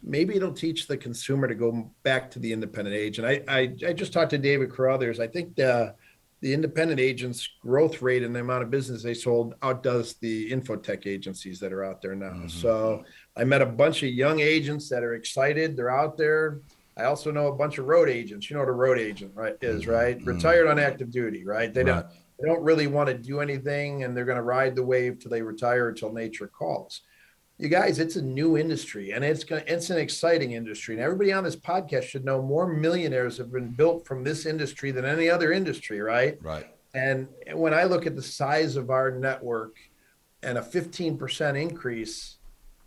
maybe it'll teach the consumer to go back to the independent agent. I just talked to David Carruthers. I think the independent agents' growth rate and the amount of business they sold outdoes the infotech agencies that are out there now. Mm-hmm. So I met a bunch of young agents that are excited. They're out there. I also know a bunch of road agents. You know what a road agent is, right? Mm-hmm. Retired on active duty, right? They don't really want to do anything, and they're going to ride the wave till they retire or till nature calls. You guys, it's a new industry, and it's an exciting industry. And everybody on this podcast should know more millionaires have been built from this industry than any other industry, right? Right. And when I look at the size of our network and a 15% increase,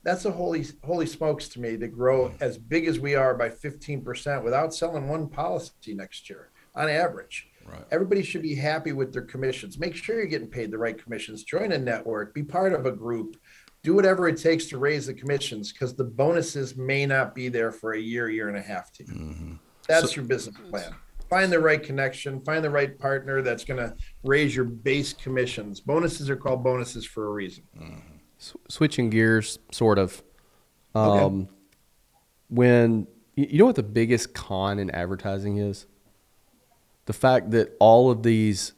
that's a holy smokes to me to grow as big as we are by 15% without selling one policy next year on average. Right. Everybody should be happy with their commissions. Make sure you're getting paid the right commissions. Join a network. Be part of a group. Do whatever it takes to raise the commissions because the bonuses may not be there for a year and a half to you. Mm-hmm. That's your business plan. Find the right connection. Find the right partner that's going to raise your base commissions. Bonuses are called bonuses for a reason. Mm-hmm. Switching gears, sort of. Okay. When you know what the biggest con in advertising is? The fact that all of these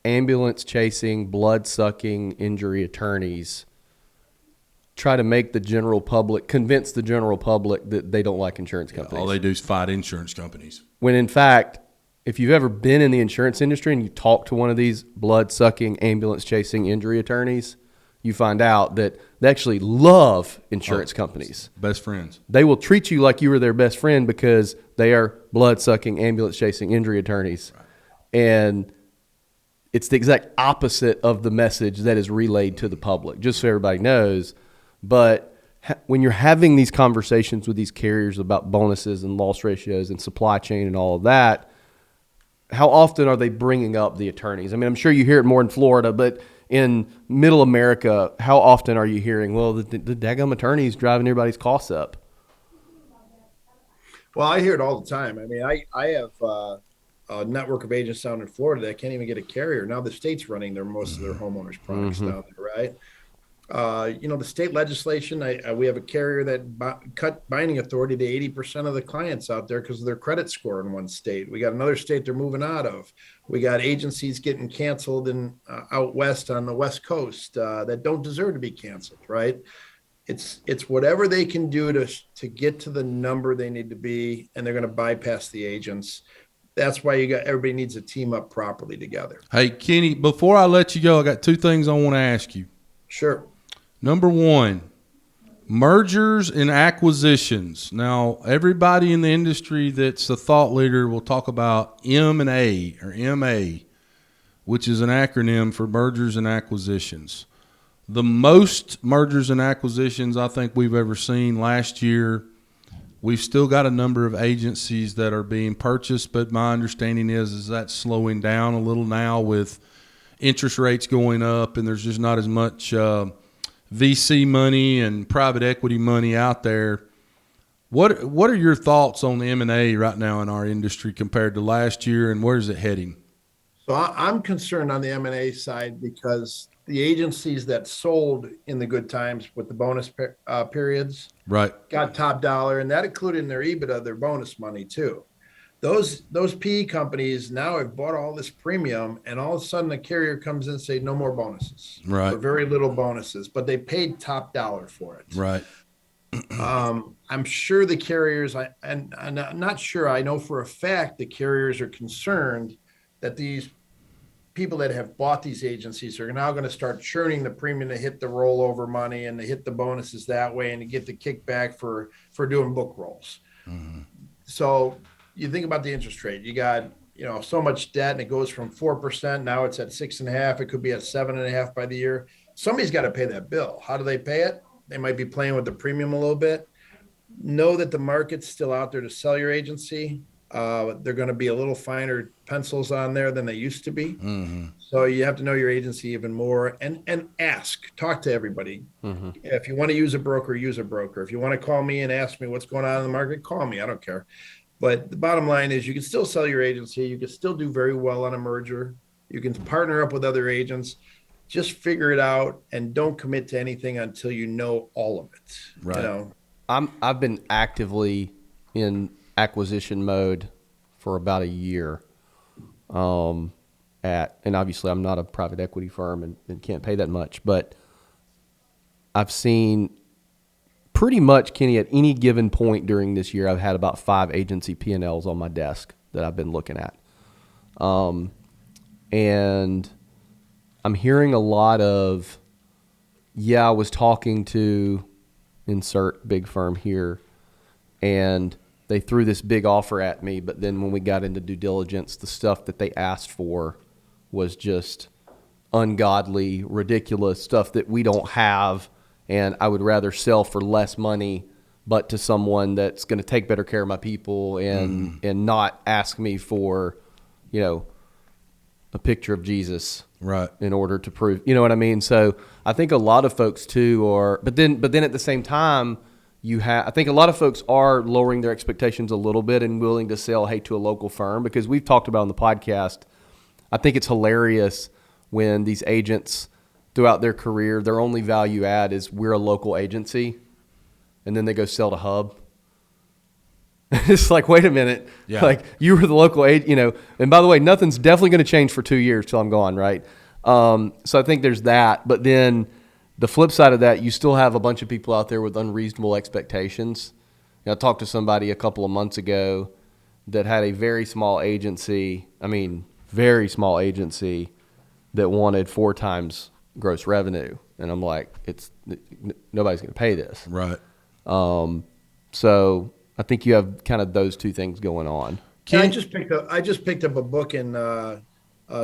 ambulance chasing, blood sucking injury attorneys try to make convince the general public that they don't like insurance companies. All they do is fight insurance companies. When in fact, if you've ever been in the insurance industry and you talk to one of these blood-sucking, ambulance-chasing injury attorneys, you find out that they actually love insurance companies. Best friends. They will treat you like you were their best friend because they are blood-sucking, ambulance-chasing injury attorneys. Right. And it's the exact opposite of the message that is relayed to the public, just so everybody knows. But when you're having these conversations with these carriers about bonuses and loss ratios and supply chain and all of that, how often are they bringing up the attorneys? I mean, I'm sure you hear it more in Florida, but in middle America, how often are you hearing, well, the daggum attorney's driving everybody's costs up? Well, I hear it all the time. I mean, I have a network of agents down in Florida that can't even get a carrier. Now the state's running most of their homeowners products down there, right? The state legislation, we have a carrier that cut binding authority to 80% of the clients out there because of their credit score in one state. We got another state they're moving out of. We got agencies getting canceled in out west on the West Coast that don't deserve to be canceled, right? It's whatever they can do to get to the number they need to be, and they're going to bypass the agents. That's why everybody needs to team up properly together. Hey, Kenny, before I let you go, I got two things I want to ask you. Sure. Number one, mergers and acquisitions. Now, everybody in the industry that's a thought leader will talk about M&A or MA, which is an acronym for mergers and acquisitions. The most mergers and acquisitions I think we've ever seen last year. We've still got a number of agencies that are being purchased, but my understanding is that's slowing down a little now with interest rates going up, and there's just not as much VC money and private equity money out there. What are your thoughts on the M&A right now in our industry compared to last year, and where is it heading? So I'm concerned on the M&A side because the agencies that sold in the good times with the bonus periods got top dollar, and that included in their EBITDA, their bonus money too. Those PE companies now have bought all this premium, and all of a sudden the carrier comes in and say no more bonuses, or very little bonuses, but they paid top dollar for it. Right. I'm sure the carriers, I'm not sure, I know for a fact the carriers are concerned that these people that have bought these agencies are now going to start churning the premium to hit the rollover money and to hit the bonuses that way and to get the kickback for doing book rolls. Mm-hmm. So you think about the interest rate. You got, so much debt, and it goes from 4%. Now it's at 6.5%. It could be at 7.5% by the year. Somebody's got to pay that bill. How do they pay it? They might be playing with the premium a little bit. Know that the market's still out there to sell your agency. They're going to be a little finer pencils on there than they used to be. Mm-hmm. So you have to know your agency even more and talk to everybody. Mm-hmm. If you want to use a broker, use a broker. If you want to call me and ask me what's going on in the market, call me. I don't care. But the bottom line is you can still sell your agency. You can still do very well on a merger. You can partner up with other agents. Just figure it out and don't commit to anything until you know all of it. Right. I've been actively in acquisition mode for about a year. And obviously I'm not a private equity firm and can't pay that much, but I've seen pretty much, Kenny, at any given point during this year, I've had about 5 agency P&Ls on my desk that I've been looking at. And I'm hearing a lot of, I was talking to insert big firm here, and they threw this big offer at me, but then when we got into due diligence, the stuff that they asked for was just ungodly, ridiculous stuff that we don't have, and I would rather sell for less money, but to someone that's going to take better care of my people and not ask me for, a picture of Jesus, right, in order to prove, you know what I mean? So I think a lot of folks too are, but then at the same time, I think a lot of folks are lowering their expectations a little bit and willing to sell, to a local firm, because we've talked about on the podcast. I think it's hilarious when these agents throughout their career, their only value add is we're a local agency, and then they go sell to Hub. It's like, wait a minute. Yeah. Like, you were the local agent, and by the way, nothing's definitely going to change for 2 years till I'm gone, right? So I think there's that. But then the flip side of that, you still have a bunch of people out there with unreasonable expectations. I talked to somebody a couple of months ago that had a very small agency, that wanted 4 times gross revenue. And I'm like, nobody's going to pay this. Right. So I think you have kind of those two things going on. I just picked up a book in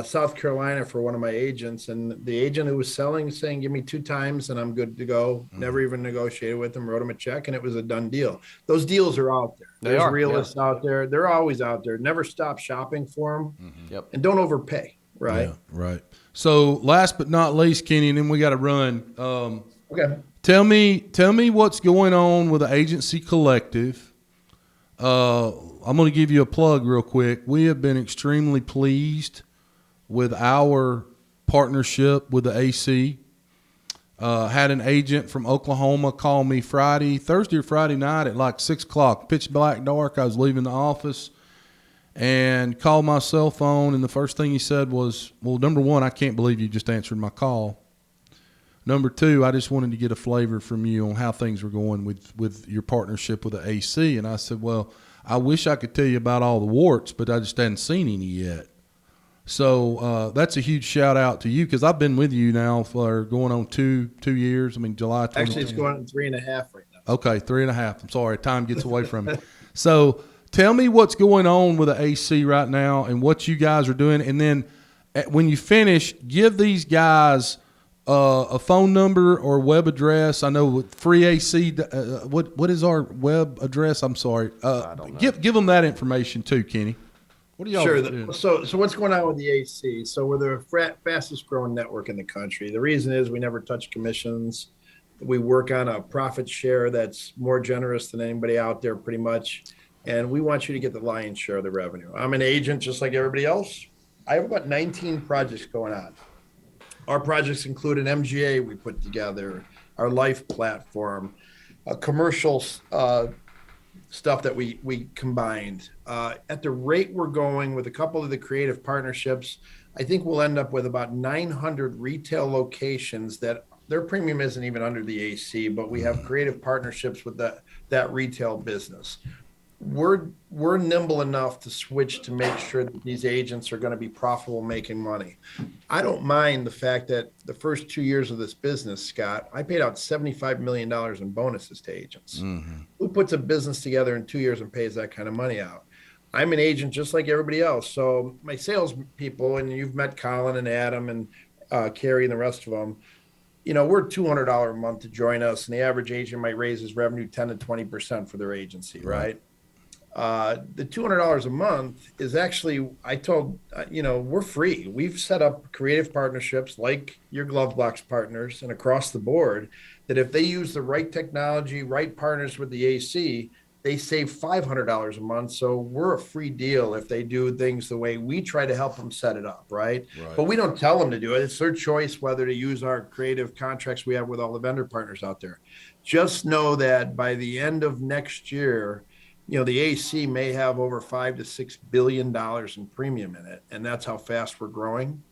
South Carolina for one of my agents, and the agent who was selling saying, give me 2 times and I'm good to go. Never even negotiated with him, wrote him a check, and it was a done deal. Those deals are out there. There's realists out there. They're always out there. Never stop shopping for them. Mm-hmm. Yep. And don't overpay. Right. Yeah, right. So last but not least, Kenny, and then we got to run. Okay. Tell me what's going on with the agency collective. I'm going to give you a plug real quick. We have been extremely pleased with our partnership with the AC. Had an agent from Oklahoma call me Thursday or Friday night at like 6 o'clock, pitch black dark. I was leaving the office and called my cell phone, and the first thing he said was, well, number one, I can't believe you just answered my call. Number two, I just wanted to get a flavor from you on how things were going with your partnership with the AC. And I said, well, I wish I could tell you about all the warts, but I just hadn't seen any yet. So that's a huge shout out to you, because I've been with you now for going on two years. I mean, July 2020. Actually, it's going on 3.5 right now. Okay, 3.5. I'm sorry. Time gets away from me. So tell me what's going on with the AC right now and what you guys are doing. And then when you finish, give these guys a phone number or web address. I know with free AC, what is our web address? I'm sorry. I don't know. Give them that information too, Kenny. What are y'all doing? So what's going on with the AC? So we're the fastest growing network in the country. The reason is we never touch commissions. We work on a profit share that's more generous than anybody out there pretty much. And we want you to get the lion's share of the revenue. I'm an agent just like everybody else. I have about 19 projects going on. Our projects include an MGA we put together, our life platform, a commercial stuff that we combined. At the rate we're going with a couple of the creative partnerships, I think we'll end up with about 900 retail locations that their premium isn't even under the AC, but we have creative partnerships with that retail business. We're nimble enough to switch to make sure that these agents are going to be profitable, making money. I don't mind the fact that the first 2 years of this business, Scott, I paid out $75 million in bonuses to agents. Mm-hmm. Who puts a business together in 2 years and pays that kind of money out? I'm an agent just like everybody else. So my sales people, and you've met Colin and Adam and Carrie and the rest of them, you know, we're $200 a month to join us, and the average agent might raise his revenue 10 to 20% for their agency, right? The $200 a month is actually, I told, we're free. We've set up creative partnerships like your Glove Box partners and across the board that if they use the right technology, right partners with the AC, they save $500 a month. So we're a free deal if they do things the way we try to help them set it up, right? But we don't tell them to do it. It's their choice whether to use our creative contracts we have with all the vendor partners out there. Just know that by the end of next year, you know, the AC may have over $5 to $6 billion in premium in it. And that's how fast we're growing.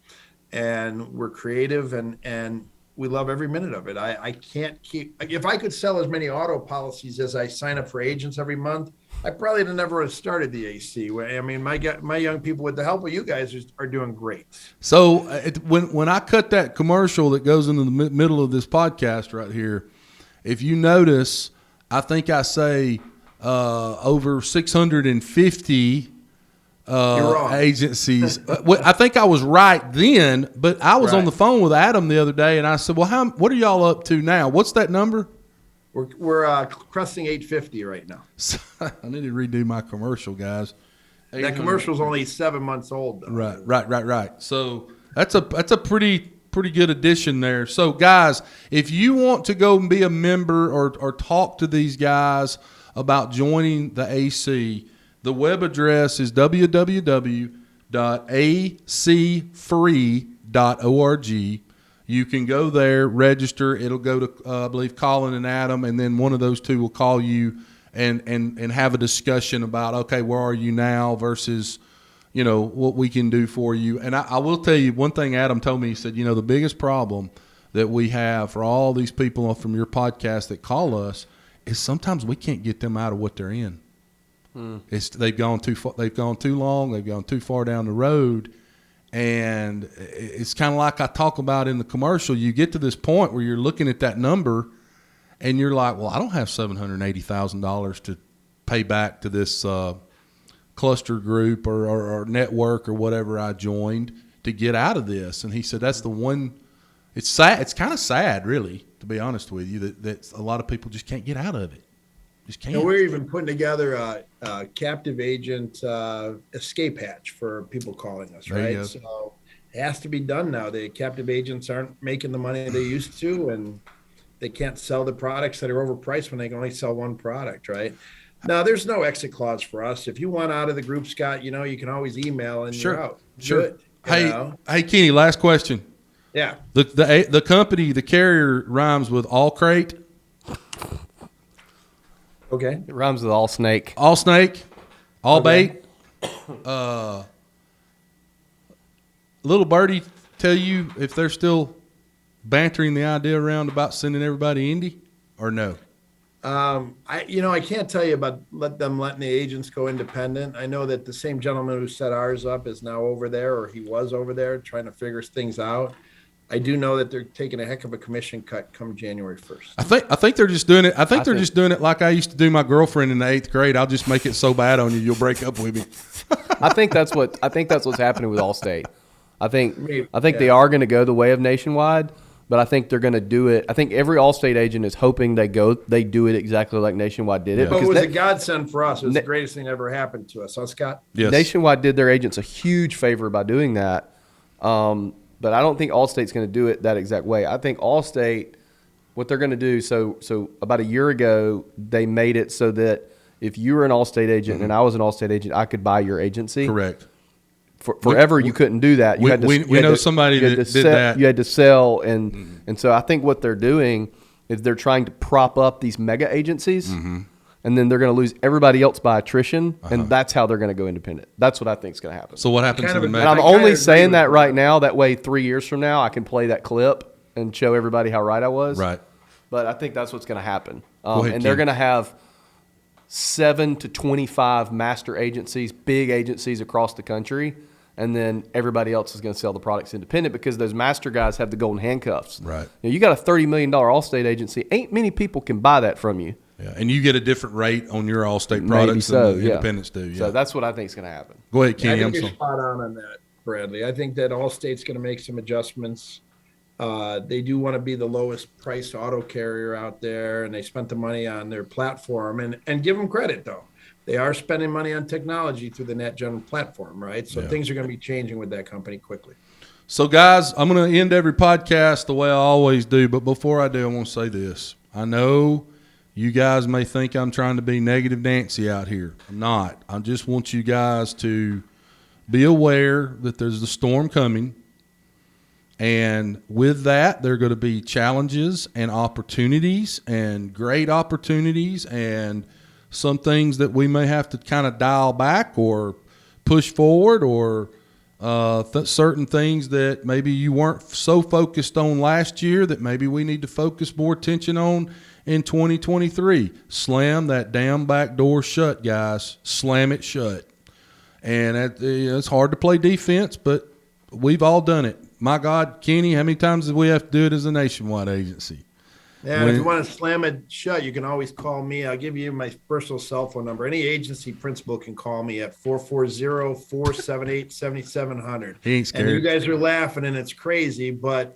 And we're creative and we love every minute of it. I can't keep, if I could sell as many auto policies as I sign up for agents every month, I probably never have started the AC. I mean, my young people, with the help of you guys, are doing great. So when I cut that commercial that goes into the middle of this podcast right here, if you notice, I think I say over 650 agencies. I think I was right then, but I was on the phone with Adam the other day, and I said, well, what are y'all up to now? What's that number? We're cresting 850 right now. I need to redo my commercial, guys. That commercial's only 7 months old, though. Right. So that's a pretty good addition there. So, guys, if you want to go and be a member or talk to these guys about joining the AC, the web address is www.acfree.org. You can go there, register. It'll go to, I believe, Colin and Adam, and then one of those two will call you and have a discussion about, okay, where are you now versus, you know, what we can do for you. And I will tell you one thing Adam told me. He said, you know, the biggest problem that we have for all these people from your podcast that call us is sometimes we can't get them out of what they're in. They've gone too far. They've gone too long. They've gone too far down the road, and it's kind of like I talk about in the commercial. You get to this point where you're looking at that number, and you're like, "Well, I don't have $780,000 to pay back to this cluster group or network or whatever I joined to get out of this." And he said, "That's the one." It's sad. It's kind of sad, really, to be honest with you, that a lot of people just can't get out of it. And we're even putting together a captive agent escape hatch for people calling us, right? So it has to be done now. The captive agents aren't making the money they used to, and they can't sell the products that are overpriced when they can only sell one product, right? No, there's no exit clause for us. If you want out of the group, Scott, you can always email and Sure. you're out. Sure. Good, Hey, Kenny, last question. Yeah. The company, the carrier rhymes with all crate, Okay. It rhymes with all snake. all snake, all Okay. bait. Little birdie tell you if they're still bantering the idea around about sending everybody Indy or no? I can't tell you about letting the agents go independent. I know that the same gentleman who set ours up is now over there, or he was over there trying to figure things out. I do know that they're taking a heck of a commission cut come January 1st. I think they're just doing it. I think they're just doing it like I used to do my girlfriend in the 8th grade. I'll just make it so bad on you, you'll break up with me. I think that's what's happening with Allstate. I think Yeah. they are going to go the way of Nationwide, but I think they're going to do it. I think every Allstate agent is hoping they do it exactly like Nationwide did it. But it Because was a godsend for us. It was the greatest thing that ever happened to us, huh, Scott? Yes. Nationwide did their agents a huge favor by doing that. But I don't think Allstate's going to do it that exact way. I think Allstate, what they're going to do, so about a year ago, they made it so that if you were an Allstate agent and I was an Allstate agent, I could buy your agency. Correct. Forever, you couldn't do that. You had to, we you had know to- somebody you had that to did sell- that. You had to sell, and so I think what they're doing is they're trying to prop up these mega agencies, and then they're going to lose everybody else by attrition, and that's how they're going to go independent. That's what I think is going to happen. So what happens Kind to of the a- Met? And I'm I kinda only agree saying with that you. right now. That way, 3 years from now, I can play that clip and show everybody how right I was. Right. But I think that's what's going to happen. ahead, And they're Ken. going to have 7 to 25 master agencies, big agencies across the country. And then everybody else is going to sell the products independent because those master guys have the golden handcuffs. Right. You got a $30 million Allstate agency. Ain't many people can buy that from you. Yeah, and you get a different rate on your Allstate Maybe products so, than the yeah. independents do. Yeah. So that's what I think is going to happen. Go ahead, I Kenny. I'm think you're sorry. spot on that, Bradley. I think that Allstate's going to make some adjustments. They do want to be the lowest priced auto carrier out there, and they spent the money on their platform. And give them credit, though. They are spending money on technology through the NetGen platform, right? So things are going to be changing with that company quickly. So, guys, I'm going to end every podcast the way I always do. But before I do, I want to say this. I know you guys may think I'm trying to be negative Nancy out here. I'm not. I just want you guys to be aware that there's a storm coming. And with that, there are going to be challenges and opportunities and great opportunities and some things that we may have to kind of dial back or push forward or certain things that maybe you weren't so focused on last year that maybe we need to focus more attention on in 2023. Slam that damn back door shut, guys. Slam it shut. And it's hard to play defense, but we've all done it. My God, Kenny, how many times did we have to do it as a nationwide agency? Yeah, if you want to slam it shut, you can always call me. I'll give you my personal cell phone number. Any agency principal can call me at 440-478-7700. He ain't scared. And you guys are laughing, and it's crazy, but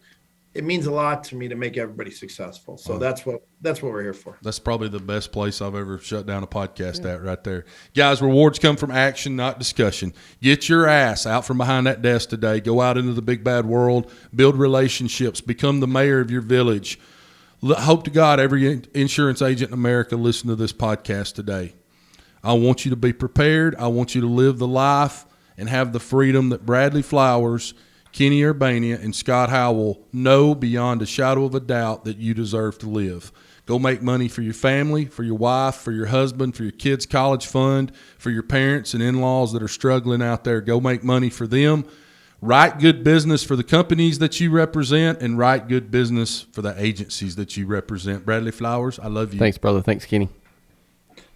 it means a lot to me to make everybody successful. So that's what we're here for. That's probably the best place I've ever shut down a podcast at right there. Guys, rewards come from action, not discussion. Get your ass out from behind that desk today. Go out into the big bad world. Build relationships. Become the mayor of your village. Hope to God every insurance agent in America listen to this podcast today. I want you to be prepared. I want you to live the life and have the freedom that Bradley Flowers, Kenny Urbania, and Scott Howell know beyond a shadow of a doubt that you deserve to live. Go make money for your family, for your wife, for your husband, for your kids' college fund, for your parents and in-laws that are struggling out there. Go make money for them. Write good business for the companies that you represent and write good business for the agencies that you represent. Bradley Flowers, I love you. Thanks, brother. Thanks, Kenny.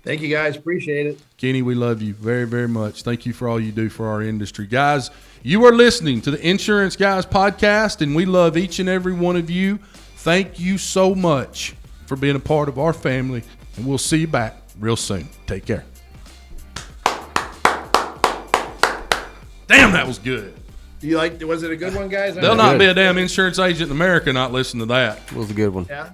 Thank you, guys. Appreciate it. Kenny, we love you very, very much. Thank you for all you do for our industry. Guys, you are listening to the Insurance Guys podcast, and we love each and every one of you. Thank you so much for being a part of our family, and we'll see you back real soon. Take care. Damn, that was good. Was it a good one, guys? There'll not be a damn insurance agent in America not listen to that. It was a good one. Yeah.